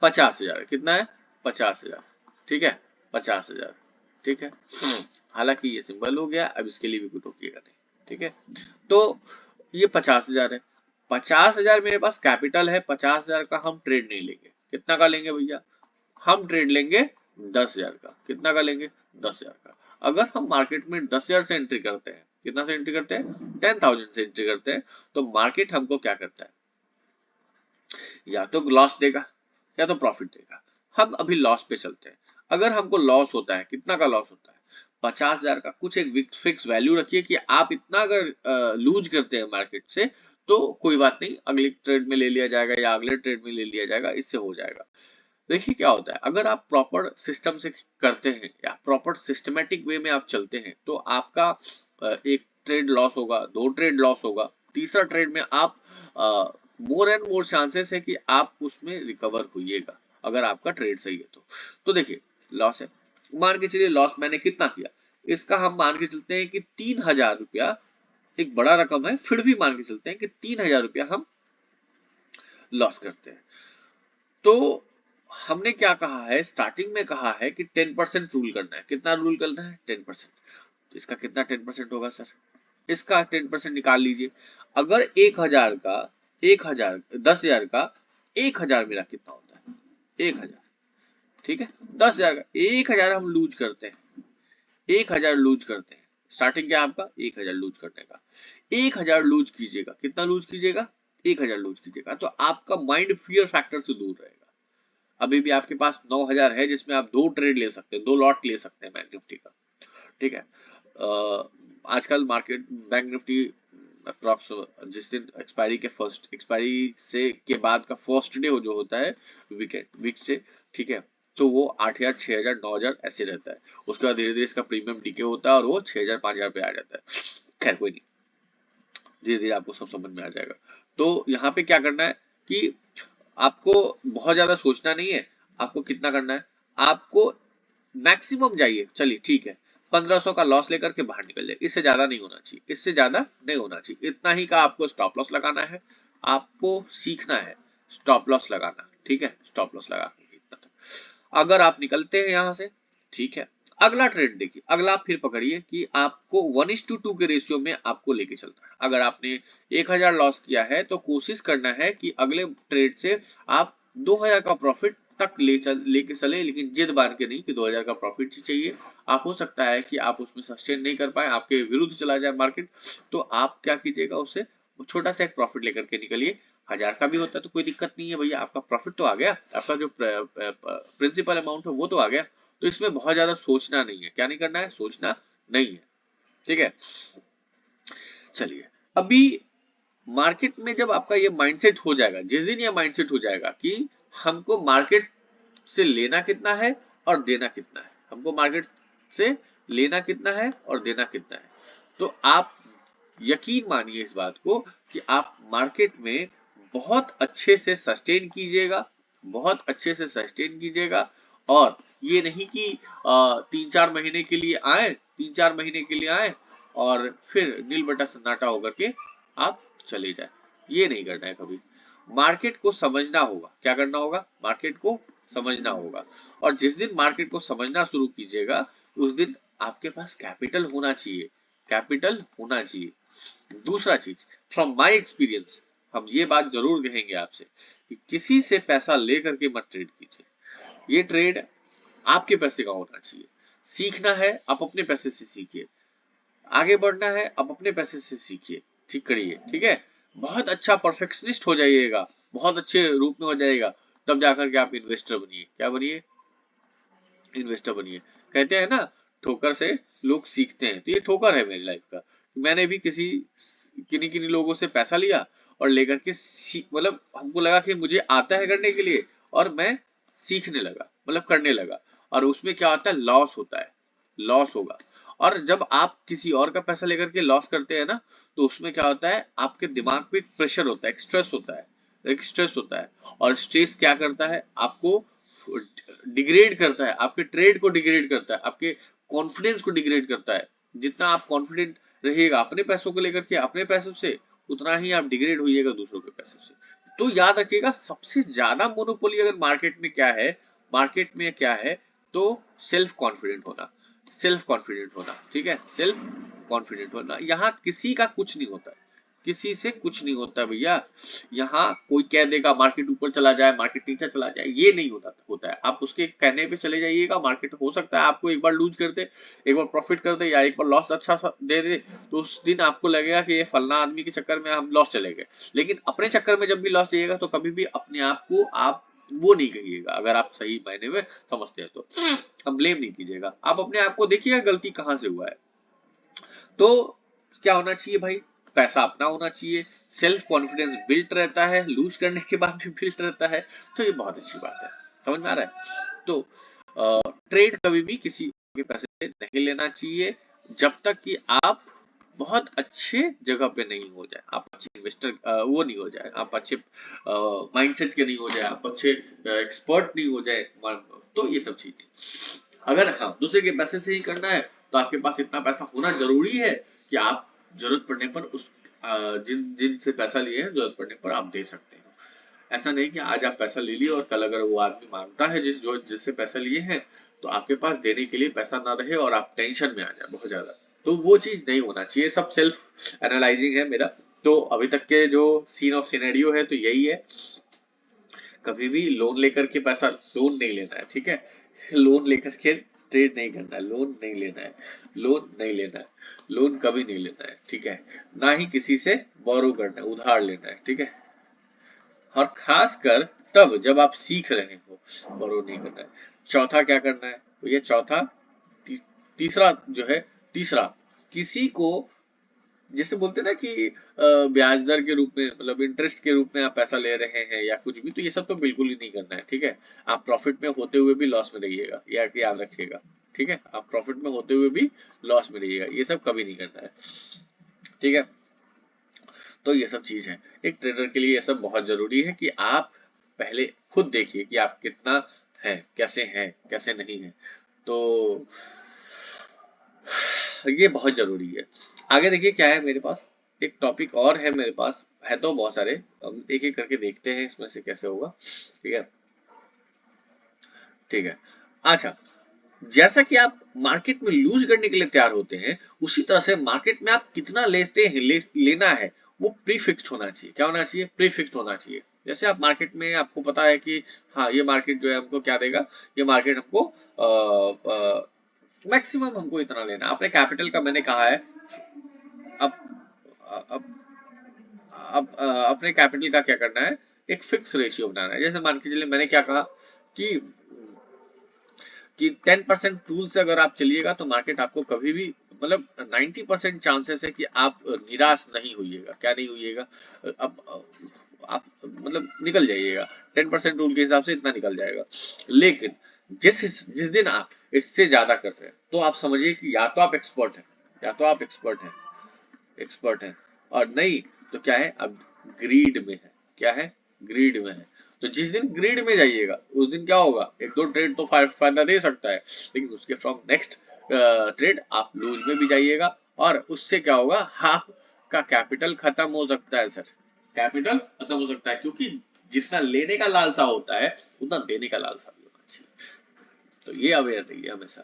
50,000, कितना है, 50,000, ठीक है, 50,000, ठीक है। हालांकि ये सिंबल हो गया, अब इसके लिए भी कुछ रोकिएगा नहीं, ठीक है। तो ये 50,000 है, 50,000 मेरे पास कैपिटल है, 50,000 का हम ट्रेड नहीं लेंगे, कितना का लेंगे भैया, हम ट्रेड लेंगे 10,000 का, कितना का लेंगे, 10,000 का। अगर हम मार्केट में 10,000 से एंट्री करते हैं, कितना से एंट्री करते हैं, 10,000 से एंट्री करते हैं, तो मार्केट हमको क्या करता है, या तो लॉस देगा या तो प्रॉफिट देगा। हम अभी लॉस पे चलते हैं। अगर हमको लॉस होता है, कितना का लॉस होता है, 50,000 का, कुछ एक फिक्स वैल्यू रखिए कि आप इतना अगर लूज करते हैं मार्केट से तो कोई बात नहीं, अगले ट्रेड में ले लिया जाएगा या अगले ट्रेड में ले लिया जाएगा, इससे हो जाएगा। देखिए क्या होता है, अगर आप प्रॉपर सिस्टम से करते हैं या प्रॉपर सिस्टमेटिक वे में आप चलते हैं तो आपका एक ट्रेड लॉस होगा, दो ट्रेड लॉस होगा, तीसरा ट्रेड में आप मोर एंड मोर चांसेस है कि आप उसमें रिकवर होइएगा, अगर आपका ट्रेड सही है तो देखिए लॉस है। मान के चलिए लॉस मैंने कितना किया, इसका हम मान के चलते हैं कि 3000 रुपया, एक बड़ा रकम है, फिर भी मान के चलते हैं कि 3000 रुपया हम लॉस करते हैं। तो हमने क्या कहा है, स्टार्टिंग में कहा है कि 10% रूल करना है। कितना रूल करना है? 10%। तो इसका कितना 10% होगा सर? इसका 10% निकाल लीजिए। अगर 1000 का 1000 10,000 का 1000 मेरा कितना होता है? 1000, ठीक है। 10,000 का 1000 हम लूज करते हैं, 1000 लूज करते हैं। स्टार्टिंग क्या आपका 1000 लूज करने का, 1000 लूज कीजिएगा। कितना लूज कीजिएगा? 1000 लूज कीजिएगा। तो आपका माइंड फियर फैक्टर से दूर रहेगा। अभी भी आपके पास 9000 है जिसमें आप 2 ट्रेड ले सकते हैं, 2 लॉट ले सकते हैं बैंक निफ्टी का, ठीक है। आजकल मार्केट बैंक निफ्टी अप्रॉक्स जिस दिन एक्सपायरी के फर्स्ट एक्सपायरी से के बाद का फर्स्ट डे जो होता है वीक से, ठीक है, तो वो 8000 6000 9000 ऐसे रहता है। उसके बाद धीरे धीरे इसका प्रीमियम डीके होता है और वो 6000 5000 पे आ जाता है। खैर कोई नहीं, धीरे धीरे आपको सब समझ में आ जाएगा। तो यहाँ पे क्या करना है कि आपको बहुत ज्यादा सोचना नहीं है। आपको कितना करना है, आपको मैक्सिमम जाइए, चलिए ठीक है, 1500 का लॉस लेकर के बाहर निकल जाए। इससे ज्यादा नहीं होना चाहिए, इससे ज्यादा नहीं होना चाहिए। इतना ही का आपको स्टॉप लॉस लगाना है, आपको सीखना है स्टॉप लॉस लगाना, ठीक है। स्टॉप लॉस लगा के इतना तक अगर आप निकलते हैं यहां से, ठीक है। अगला ट्रेड देखिए, अगला आप फिर पकड़िए कि आपको 1:2 के रेशियो में आपको लेके चलना है। अगर आपने 1000 लॉस किया है तो कोशिश करना है कि अगले ट्रेड से आप 2000 का प्रॉफिट तक लेके चले, लेकिन जिद बांध के नहीं कि 2000 का प्रॉफिट ही चाहिए। आप हो सकता है कि आप उसमें सस्टेन नहीं कर पाए, आपके विरुद्ध चला जाए मार्केट, तो आप क्या कीजिएगा, उससे छोटा सा एक प्रॉफिट लेकर के निकलिए। 1000 का भी होता है तो कोई दिक्कत नहीं है भैया, आपका प्रॉफिट तो आ गया, आपका जो प्रिंसिपल अमाउंट है वो तो आ गया। तो इसमें बहुत ज्यादा सोचना नहीं है। क्या नहीं करना है? सोचना नहीं है, ठीक है। चलिए, अभी मार्केट में जब आपका ये माइंडसेट हो जाएगा, जिस दिन ये माइंडसेट हो जाएगा कि हमको मार्केट से लेना कितना है और देना कितना है, हमको मार्केट से लेना कितना है और देना कितना है, तो आप यकीन मानिए इस बात को कि आप मार्केट में बहुत अच्छे से सस्टेन कीजिएगा, बहुत अच्छे से सस्टेन कीजिएगा। और ये नहीं कि 3-4 महीने के लिए आए, 3-4 महीने के लिए आए और फिर नील बटा सन्नाटा होकर के आप चले जाए। ये नहीं करना है कभी। मार्केट को समझना होगा। क्या करना होगा? मार्केट को समझना होगा। और जिस दिन मार्केट को समझना शुरू कीजिएगा उस दिन आपके पास कैपिटल होना चाहिए, कैपिटल होना चाहिए। दूसरा चीज, फ्रॉम माय एक्सपीरियंस हम ये बात जरूर कहेंगे आपसे कि किसी से पैसा लेकर के मत ट्रेड कीजिए। ये ट्रेड आपके पैसे का होना चाहिए। सीखना है, आप अपने पैसे से सीखिए। आगे बढ़ना है, आप अपने पैसे से सीखिए, ठीक करिए, ठीक है। बहुत अच्छा परफेक्शनिस्ट हो जाइएगा, बहुत अच्छे रूप में हो जाएगा, तब जाकर के आप इन्वेस्टर बनिए। क्या बनिए? इन्वेस्टर बनिए। कहते हैं ना, ठोकर से लोग सीखते हैं, तो ये ठोकर है मेरी लाइफ का। मैंने भी किन्हीं किन्हीं लोगों से पैसा लिया और लेकर के मतलब हमको लगा कि मुझे आता है करने के लिए, और मैं सीखने लगा, मतलब करने लगा। और उसमें क्या होता है? लॉस होता है, लॉस होगा। और जब आप किसी और का पैसा लेकर के लॉस करते हैं ना, तो उसमें क्या होता है? आपके दिमाग पे एक प्रेशर होता है, एक स्ट्रेस होता है, एक स्ट्रेस होता है। और स्ट्रेस क्या करता है? आपको डिग्रेड करता है, आपके ट्रेड को डिग्रेड करता है, आपके कॉन्फिडेंस को डिग्रेड करता है। जितना आप कॉन्फिडेंट रहिएगा अपने पैसों को लेकर के, अपने पैसों से, उतना ही आप डिग्रेड होइएगा दूसरों के पैसों से। तो याद रखिएगा, सबसे ज्यादा मोनोपोली अगर मार्केट में क्या है, मार्केट में क्या है, तो सेल्फ कॉन्फिडेंट होना, सेल्फ कॉन्फिडेंट होना, ठीक है। सेल्फ कॉन्फिडेंट होना, यहाँ किसी का कुछ नहीं होता है, किसी से कुछ नहीं होता भैया। यहाँ कोई कह देगा मार्केट ऊपर चला जाए, मार्केट नीचे चला जाए, ये नहीं होता है। आप उसके कहने पे चले जाइएगा। मार्केट हो सकता है आपको एक बार लूज कर दे, एक बार प्रॉफिट कर दे, या एक बार लॉस अच्छा सा दे दे, तो उस दिन आपको लगेगा कि ये फलना आदमी के चक्कर में हम लॉस चले गए। लेकिन अपने चक्कर में जब भी लॉस जाइएगा तो कभी भी अपने आप को आप वो नहीं कहिएगा। अगर आप सही मायने में समझते हैं तो अब ब्लेम नहीं कीजिएगा, आप अपने आप को देखिएगा गलती कहाँ से हुआ है। तो क्या होना चाहिए भाई? पैसा अपना होना चाहिए, सेल्फ कॉन्फिडेंस बिल्ट रहता है, लूज करने के बाद भी बिल्ट रहता है। तो ये बहुत अच्छी बात है, समझ में आ रहा है? तो ट्रेड कभी भी किसी के पैसे से नहीं लेना चाहिए जब तक कि आप बहुत अच्छे जगह पे नहीं हो जाए, आप अच्छे इन्वेस्टर वो नहीं हो जाए, आप अच्छे माइंडसेट के नहीं हो जाए, आप अच्छे एक्सपर्ट नहीं हो जाए, तो ये सब चीजें। अगर हाँ दूसरे के पैसे से ही करना है तो आपके पास इतना पैसा होना जरूरी है कि आप जरूरत पड़ने पर उस जिन जिन से पैसा लिए हैं जरूरत पड़ने पर आप दे सकते हैं। ऐसा नहीं कि आज आप पैसा ले लिए और कल अगर वो आदमी मांगता है जिससे पैसा लिए हैं तो आपके पास देने के लिए पैसा ना रहे और आप टेंशन में आ जाए बहुत ज्यादा। तो वो चीज नहीं होना चाहिए। सब सेल्फ एनालाइजिंग है मेरा। तो अभी तक के जो सीन ऑफ सिनेरियो है तो यही है, कभी भी लोन लेकर के पैसा लोन नहीं लेना है, ठीक है। लोन लेकर के ट्रेड नहीं करना है, लोन नहीं लेना है, लोन नहीं लेना है, लोन कभी नहीं लेना है, ठीक है। ना ही किसी से बोरो करना है, उधार लेना है, ठीक है। और खासकर तब जब आप सीख रहे हो, बोरो नहीं करना है। चौथा क्या करना है, तो ये चौथा ती, तीसरा जो है, तीसरा किसी को जैसे बोलते हैं ना कि ब्याज दर के रूप में मतलब इंटरेस्ट के रूप में आप पैसा ले रहे हैं या कुछ भी, तो ये सब तो बिल्कुल ही नहीं करना है, ठीक है। आप प्रॉफिट में होते हुए भी लॉस में रहिएगा, या कि याद रखिएगा, ठीक है। आप प्रॉफिट में होते हुए भी लॉस में रहिएगा, ये सब कभी नहीं करना है, ठीक है। तो ये सब चीज है, एक ट्रेडर के लिए ये सब बहुत जरूरी है कि आप पहले खुद देखिए कि आप कितना है कैसे नहीं है। तो ये बहुत जरूरी है। आगे देखिए क्या है मेरे पास, एक टॉपिक और है मेरे पास, है तो बहुत सारे, हम एक एक करके देखते हैं इसमें से कैसे होगा, ठीक है। ठीक है। अच्छा, जैसा कि आप मार्केट में लूज करने के लिए तैयार होते हैं, उसी तरह से मार्केट में आप कितना लेते हैं लेना है वो प्री फिक्स्ड होना चाहिए। क्या होना चाहिए, प्री फिक्स्ड होना चाहिए। जैसे आप मार्केट में आपको पता है कि हाँ ये मार्केट जो है हमको क्या देगा, ये मार्केट हमको मैक्सिमम हमको इतना लेना है। आपने कैपिटल का मैंने कहा है। अब अब अपने कैपिटल का क्या करना है, एक फिक्स रेशियो बनाना है। जैसे मान के चलिए मैंने क्या कहा कि 10% रूल से अगर आप चलिएगा तो मार्केट आपको कभी भी मतलब 90% चांसेस है कि आप निराश नहीं होइएगा। क्या नहीं होइएगा, अब आप मतलब निकल जाइएगा। 10% रूल के हिसाब से इतना निकल जाएगा। लेकिन जिस दिन आप इससे ज्यादा करते हैं तो आप समझिए कि या तो आप एक्सपर्ट हैं, या तो आप एक्सपर्ट है, और नहीं तो क्या है, अब ग्रीड में है। क्या है, ग्रीड में है। तो जिस दिन ग्रीड में जाइएगा उस दिन क्या होगा, एक दो ट्रेड तो फायदा दे सकता है, लेकिन उसके फ्रॉम नेक्स्ट ट्रेड आप लूज में भी जाइएगा, और उससे क्या होगा, आपका कैपिटल खत्म हो सकता है सर। कैपिटल खत्म हो सकता है, क्योंकि जितना लेने का लालसा होता है उतना देने का लालसा भी होना चाहिए। तो ये अवेयर रहिए हमेशा,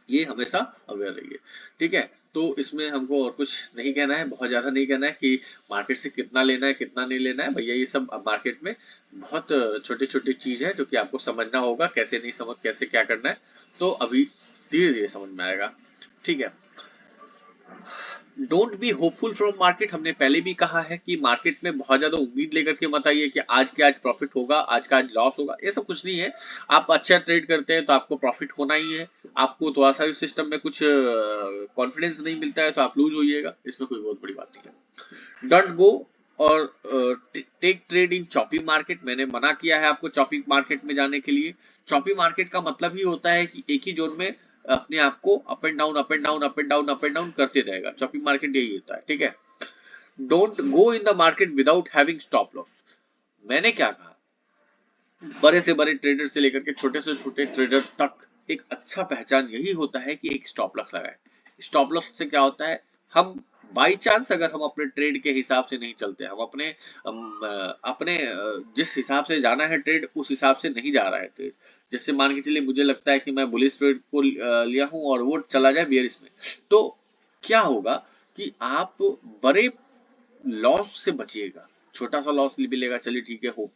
ये हमेशा अवेयर रहिए, ठीक है। तो इसमें हमको और कुछ नहीं कहना है, बहुत ज्यादा नहीं कहना है कि मार्केट से कितना लेना है कितना नहीं लेना है भैया। ये सब मार्केट में बहुत छोटी छोटी चीज है जो कि आपको समझना होगा, कैसे नहीं समझ कैसे क्या करना है, तो अभी धीरे धीरे समझ में आएगा, ठीक है। Don't be hopeful from market, हमने पहले भी कहा है कि मार्केट में बहुत ज्यादा उम्मीद लेकर के मत आइए कि आज के आज प्रॉफिट होगा, आज का आज लॉस होगा, ये सब कुछ नहीं है। आप अच्छा ट्रेड करते हैं तो आपको प्रॉफिट होना ही है। आपको थोड़ा सा सिस्टम में कुछ कॉन्फिडेंस नहीं मिलता है तो आप लूज होइएगा, इसमें कोई बहुत बड़ी बात नहीं है। डोंट गो और take trade in choppy market, मैंने मना किया है आपको चॉपी मार्केट में जाने के लिए। चॉपी मार्केट का मतलब ही होता है कि एक ही जोन में अपने आप को up and down up and down up and down up and down करते रहेगा। शॉपिंग मार्केट यही होता है, ठीक है। Don't go in the market without having stop loss. मैंने क्या कहा, बड़े से बड़े ट्रेडर से लेकर के छोटे से छोटे ट्रेडर तक एक अच्छा पहचान यही होता है कि एक स्टॉप लॉस लगाए। स्टॉप लॉस से क्या होता है, हम बाई चांस अगर हम अपने ट्रेड के हिसाब से नहीं चलते, हम अपने जिस हिसाब से जाना है ट्रेड उस हिसाब से नहीं जा रहा है ट्रेड। जैसे मान के चलिए मुझे लगता है कि मैं बुलिश ट्रेड को लिया हूं और वो चला जाए बियरिश में, तो क्या होगा कि आप बड़े लॉस से बचिएगा। छोटा सा लॉस भी लेगा, चलिए ठीक है, हो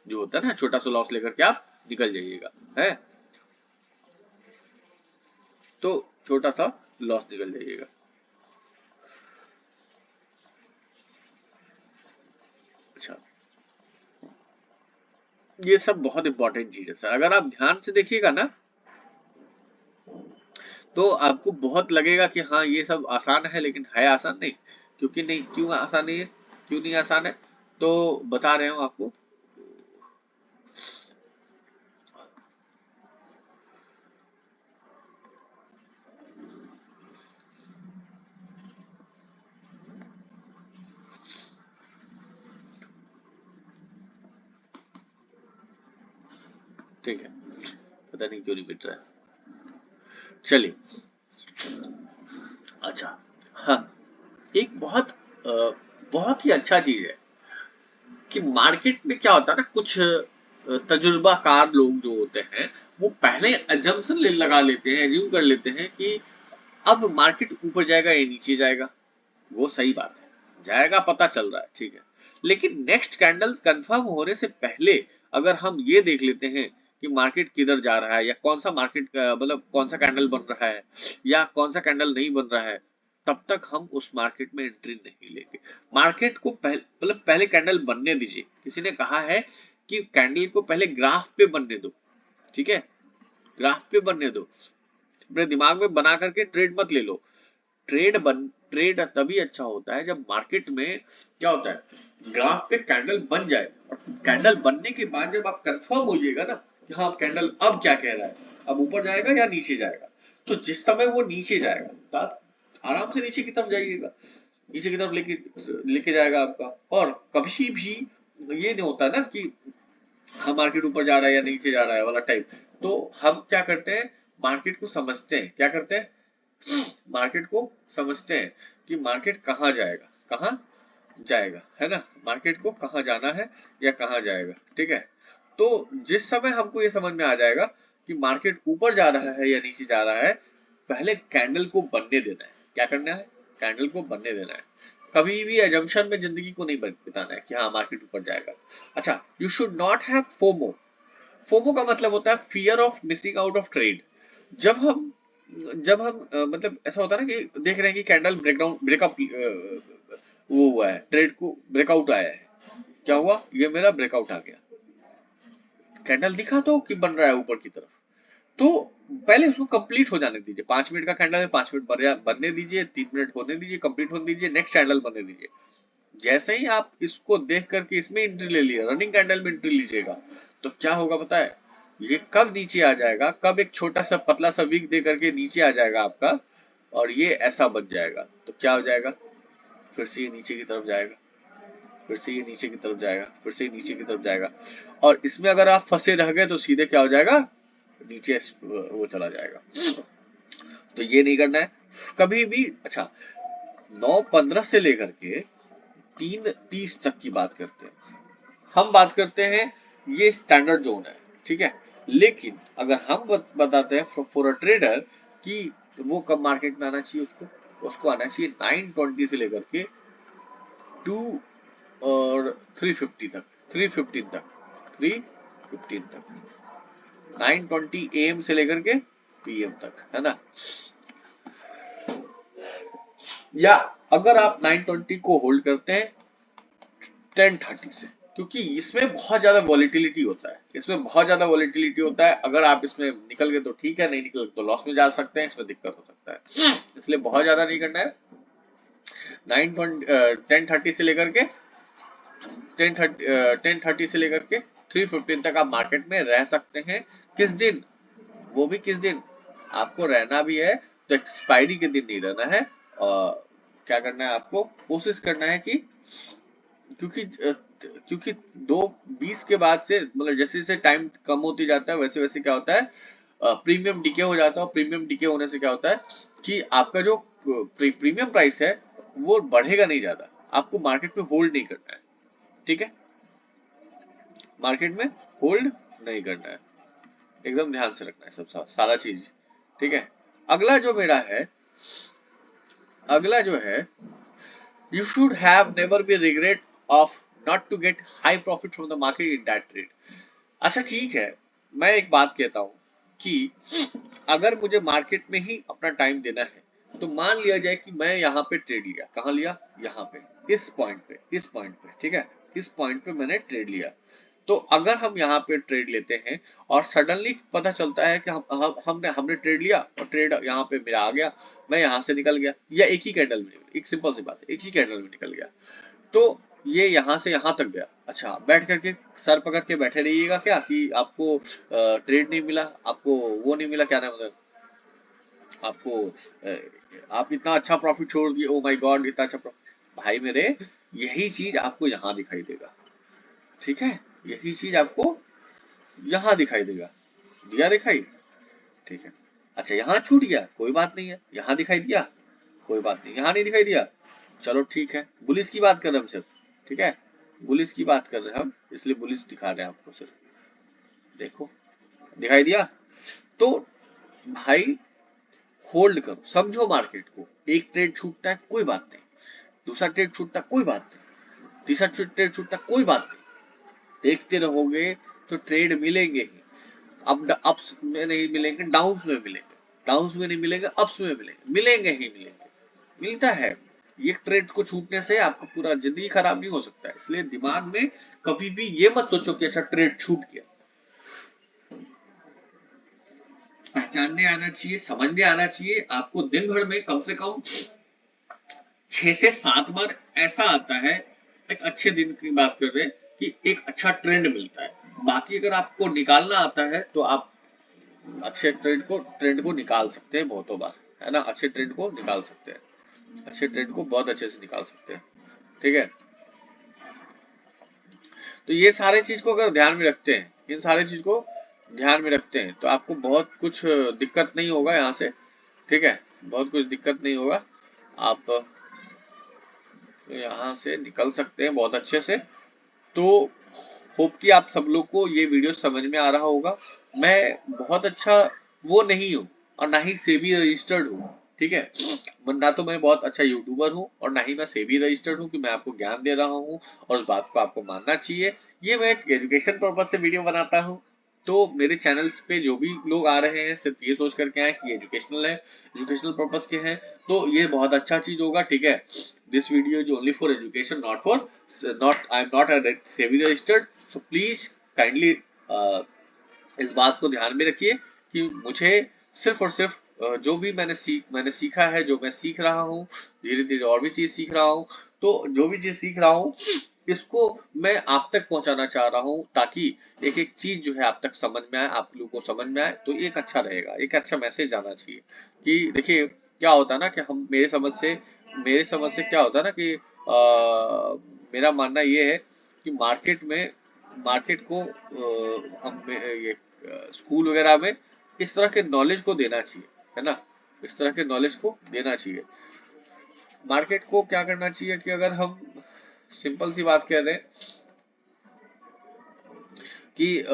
जो होता है ना, छोटा सा लॉस लेकर के आप निकल जाइएगा, है। तो छोटा सा लॉस निकल जाइएगा। अच्छा, ये सब बहुत इंपॉर्टेंट चीज है सर। अगर आप ध्यान से देखिएगा ना तो आपको बहुत लगेगा कि हाँ ये सब आसान है, लेकिन है आसान नहीं। क्योंकि नहीं, क्यों आसान नहीं है, क्यों नहीं आसान है, तो बता रहे हूँ आपको। ठीक है, पता नहीं क्यों नहीं मिट रहा है। चलिए, अच्छा, हाँ, एक बहुत ही अच्छा चीज है कि मार्केट में क्या होता है ना, कुछ तजुर्बाकार लोग जो होते हैं वो पहले अजम्पशन लगा लेते हैं, एज्यूम कर लेते हैं कि अब मार्केट ऊपर जाएगा या नीचे जाएगा। वो सही बात है, जाएगा पता चल रहा है, ठीक है। लेकिन नेक्स्ट कैंडल कंफर्म होने से पहले अगर हम ये देख लेते हैं कि मार्केट किधर जा रहा है, या कौन सा मार्केट मतलब कौन सा कैंडल बन रहा है या कौन सा कैंडल नहीं बन रहा है, तब तक हम उस मार्केट में एंट्री नहीं लेंगे। मार्केट को पहले कैंडल बनने दीजिए। किसी ने कहा है कि कैंडल को पहले ग्राफ पे बनने दो, ठीक है, ग्राफ पे बनने दो। अपने दिमाग में बना करके ट्रेड मत ले लो। ट्रेड तभी अच्छा होता है जब मार्केट में क्या होता है, ग्राफ पे कैंडल बन जाए, और कैंडल बनने के बाद जब आप कंफर्म होइएगा ना कि हाँ कैंडल अब क्या कह रहा है, अब ऊपर जाएगा या नीचे जाएगा, तो जिस समय वो नीचे जाएगा तो आप आराम से नीचे की तरफ जाइएगा, नीचे की तरफ लेके लेके जाएगा आपका। और कभी भी ये नहीं होता ना कि हाँ मार्केट ऊपर जा रहा है या नीचे जा रहा है वाला टाइप। तो हम क्या करते हैं, मार्केट को समझते हैं, क्या करते हैं, मार्केट को समझते हैं कि मार्केट कहाँ जाएगा, कहाँ जाएगा, है ना, मार्केट को कहाँ जाना है या कहाँ जाएगा, ठीक है। तो जिस समय हमको ये समझ में आ जाएगा कि मार्केट ऊपर जा रहा है या नीचे जा रहा है, पहले कैंडल को बनने देना है। क्या करना है, कैंडल को बनने देना है। कभी भी एजम्पशन में जिंदगी को नहीं बिताना है कि हाँ मार्केट ऊपर जाएगा। अच्छा, you should not have FOMO. FOMO का मतलब होता है fear of missing out of trade. जब हम मतलब ऐसा होता है ना कि देख रहे हैं कि कैंडल ब्रेकडाउन ब्रेकअप वो हुआ है, ट्रेड को ब्रेकआउट आया है, क्या हुआ, ये मेरा ब्रेकआउट आ गया, कैंडल दिखा तो कि बन रहा है ऊपर की तरफ, तो पहले उसको कंप्लीट हो जाने दीजिए। 5 मिनट का कैंडल है, 5 मिनट बनने दीजिए, 3 मिनट होने दीजिए, कंप्लीट होने दीजिए, नेक्स्ट कैंडल बनने दीजिए। जैसे ही आप इसको देख करके इसमें एंट्री ले लिया, रनिंग कैंडल में एंट्री लीजिएगा, तो क्या होगा पता है, ये कब नीचे आ जाएगा, कब एक छोटा सा पतला सा विक दे करके नीचे आ जाएगा आपका, और ये ऐसा बन जाएगा, तो क्या हो जाएगा, फिर से ये नीचे की तरफ जाएगा, फिर से ये नीचे की तरफ जाएगा, फिर से नीचे की तरफ जाएगा। और इसमें अगर आप फंसे रह गए तो सीधे क्या हो जाएगा, नीचे वो चला जाएगा। तो ये नहीं करना है कभी भी। अच्छा, 9:15 से लेकर के 3:30 तक की बात करते हैं, हम बात करते हैं, ये स्टैंडर्ड जोन है, ठीक है। लेकिन अगर हम बताते हैं फॉर अ ट्रेडर कि वो कब मार्केट में आना चाहिए, उसको उसको आना चाहिए 9:20 से लेकर के 2 और 3:50 तक, 3:15 तक, 3:15 तक, 9:20 AM से लेकर के PM तक, है ना। या अगर आप 9:20 को होल्ड करते हैं 10:30 से, क्योंकि इसमें बहुत ज्यादा वॉलिटिलिटी होता है, इसमें बहुत ज्यादा वॉलिटिलिटी होता है। अगर आप इसमें निकल गए तो ठीक है, नहीं निकल तो लॉस में जा सकते हैं, इसमें दिक्कत हो सकता है, इसलिए बहुत ज्यादा नहीं करना है। 10:30 से लेकर के 10:30 से लेकर के 3:15 तक आप मार्केट में रह सकते हैं। किस दिन, वो भी किस दिन, आपको रहना भी है तो एक्सपायरी के दिन नहीं रहना है। और क्या करना है, आपको कोशिश करना है कि क्योंकि क्योंकि 2:20 के बाद से मतलब जैसे जैसे टाइम कम होती जाता है वैसे वैसे क्या होता है, प्रीमियम डिके हो जाता है। और प्रीमियम डिके होने से क्या होता है कि आपका जो प्रीमियम प्राइस है वो बढ़ेगा नहीं ज्यादा, आपको मार्केट में होल्ड नहीं करना है, ठीक है, मार्केट में होल्ड नहीं करना है, एकदम ध्यान से रखना है सब सारा चीज, ठीक है। अगला जो मेरा है, अगला जो है, you should have never be regret of not to get high profit from the market in that trade। अच्छा ठीक है, मैं एक बात कहता हूँ कि अगर मुझे मार्केट में ही अपना टाइम देना है तो मान लिया जाए कि मैं यहाँ पे ट्रेड लिया, कहाँ लिया, यहाँ पे, इस पॉइंट पे, इस पॉइंट पे, ठीक है, इस पॉइंट पे मैंने ट्रेड लिया। तो अगर हम यहाँ पे ट्रेड लेते हैं और सडनली पता चलता है कि हमने ट्रेड लिया और ट्रेड यहाँ पे मेरा आ गया, मैं यहाँ से निकल गया, या एक ही कैंडल में, एक सिंपल सी बात है, एक ही कैंडल में निकल गया, तो ये यहाँ से यहाँ तक गया। अच्छा, बैठ करके सर पकड़ के बैठे रहिएगा क्या कि आपको ट्रेड नहीं मिला, आपको वो नहीं मिला, क्या नाम है, आपको आप इतना अच्छा प्रॉफिट छोड़ दिए, ओ माय गॉड इतना अच्छा प्रॉफिट, भाई मेरे, यही चीज आपको यहाँ दिखाई देगा, ठीक है, यही चीज आपको यहाँ दिखाई देगा, दिया दिखाई, ठीक है। अच्छा यहाँ छूट गया, कोई बात नहीं है, यहाँ दिखाई दिया, कोई बात नहीं, यहाँ नहीं दिखाई दिया, चलो ठीक है, बुलिस की बात कर रहे हैं हम सिर्फ, ठीक है, बुलिस की बात कर रहे हैं हम, इसलिए बुलिस दिखा रहे हैं आपको सिर्फ, देखो दिखाई दिया। तो भाई होल्ड करो, समझो मार्केट को, एक ट्रेड छूटता है कोई बात नहीं, दूसरा ट्रेड छूटता है कोई बात नहीं, तीसरा ट्रेड छूटता है कोई बात नहीं, देखते रहोगे तो ट्रेड मिलेंगे ही, अब अप्स में नहीं मिलेंगे, डाउन्स में मिलेंगे, डाउन्स में नहीं मिलेंगे, अप्स में मिलेंगे, मिलेंगे ही मिलेंगे, मिलता है। ये ट्रेड को छूटने से आपका पूरा जिंदगी खराब नहीं हो सकता है, इसलिए दिमाग में कभी भी ये मत सोचो कि अच्छा ट्रेड छूट गया। पहचानने आना चाहिए, समझने आना चाहिए, आपको दिन भर में कम से कम 6 से 7 बार ऐसा आता है, एक अच्छे दिन की बात कर रहे हैं, कि एक अच्छा ट्रेंड मिलता है। बाकी अगर आपको निकालना आता है तो आप अच्छे ट्रेंड को निकाल सकते हैं बहुतों बार, है ना, अच्छे ट्रेंड को निकाल सकते हैं, अच्छे ट्रेंड को बहुत अच्छे से निकाल सकते हैं, ठीक है। तो ये सारे चीज को अगर ध्यान में रखते हैं, इन सारे चीज को ध्यान में रखते हैं, तो आपको बहुत कुछ दिक्कत नहीं होगा यहाँ से, ठीक है, बहुत कुछ दिक्कत नहीं होगा, आप यहाँ से निकल सकते हैं बहुत अच्छे से। तो होप कि आप सब लोग को ये वीडियो समझ में आ रहा होगा। मैं बहुत अच्छा वो नहीं हूँ, और ना ही सेबी रजिस्टर्ड हूँ, ठीक है, ना तो मैं बहुत अच्छा यूट्यूबर हूँ, और ना ही मैं सेबी रजिस्टर्ड हूँ कि मैं आपको ज्ञान दे रहा हूँ और उस बात को आपको मानना चाहिए। ये मैं एक एजुकेशन पर्पज से वीडियो बनाता हूँ। तो मेरे चैनल्स पे जो भी लोग आ रहे हैं सिर्फ ये सोच करके आए कि एजुकेशनल है, एजुकेशनल पर्पज के हैं, तो ये बहुत अच्छा चीज होगा, ठीक है। This video is only for education, not for, not, I am not a SEBI registered, so please kindly इस बात को ध्यान में रखिए कि मुझे सिर्फ और सिर्फ जो भी मैंने सीखा है, जो मैं सीख रहा हूँ, धीरे धीरे और भी चीज सीख रहा हूँ, तो जो भी चीज सीख रहा हूँ इसको मैं आप तक पहुंचाना चाह रहा हूँ, ताकि एक एक चीज जो है आप तक समझ में आए, आप लोगों को समझ में आए, तो एक अच्छा रहेगा, एक अच्छा मैसेज आना चाहिए। कि देखिए क्या होता है ना, कि हम मेरे समझ से क्या होता है ना कि मेरा मानना ये है कि मार्केट को हम ये स्कूल वगैरह में इस तरह के नॉलेज को देना चाहिए, है ना, इस तरह के नॉलेज को देना चाहिए। मार्केट को क्या करना चाहिए कि अगर हम सिंपल सी बात कर रहे हैं कि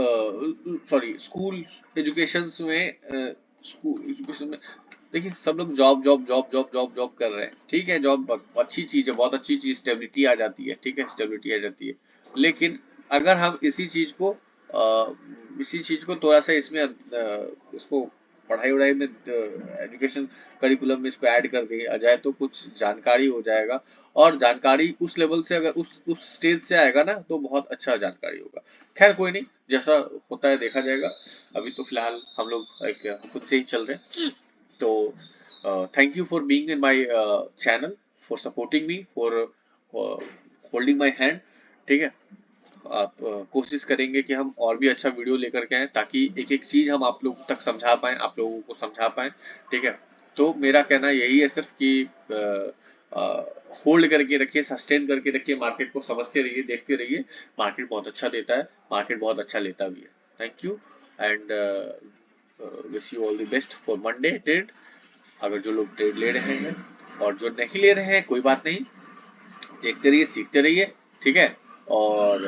सॉरी, स्कूल एजुकेशन में, स्कूल एजुकेशन में देखिए सब लोग जॉब कर रहे हैं, ठीक है, जॉब अच्छी चीज है, बहुत अच्छी चीज, स्टेबिलिटी आ जाती है, ठीक है, स्टेबिलिटी आ जाती है। लेकिन अगर हम इसी चीज को थोड़ा सा इसमें इसको पढ़ाई वढ़ाई में, एजुकेशन करिकुलम में इसको ऐड कर दिया जाए तो कुछ जानकारी हो जाएगा, और जानकारी उस लेवल से अगर उस स्टेज से आएगा ना तो बहुत अच्छा जानकारी होगा। खैर कोई नहीं, जैसा होता है देखा जाएगा, अभी तो फिलहाल हम लोग एक खुद से ही चल रहे हैं। तो thank you for being in my channel, for supporting me, for holding my hand, ठीक है। आप कोशिश करेंगे कि हम और भी अच्छा वीडियो लेकर के आए, ताकि एक एक चीज हम आप लोगों तक समझा पाए, आप लोगों को समझा पाए, ठीक है। तो मेरा कहना यही है सिर्फ कि होल्ड करके रखिए, सस्टेन करके रखिए, मार्केट को समझते रहिए, देखते रहिए, मार्केट बहुत अच्छा देता है, मार्केट बहुत अच्छा लेता भी है। Thank you, and wish you all the best for Monday trade. अगर जो लोग ट्रेड ले रहे हैं और जो नहीं ले रहे हैं कोई बात नहीं, देखते रहिए, सीखते रहिए, ठीक है। और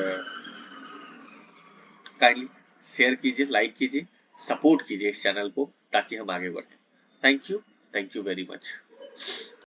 काइंडली शेयर कीजिए, लाइक कीजिए, सपोर्ट कीजिए इस चैनल को, ताकि हम आगे बढ़ें। Thank you, thank you very much.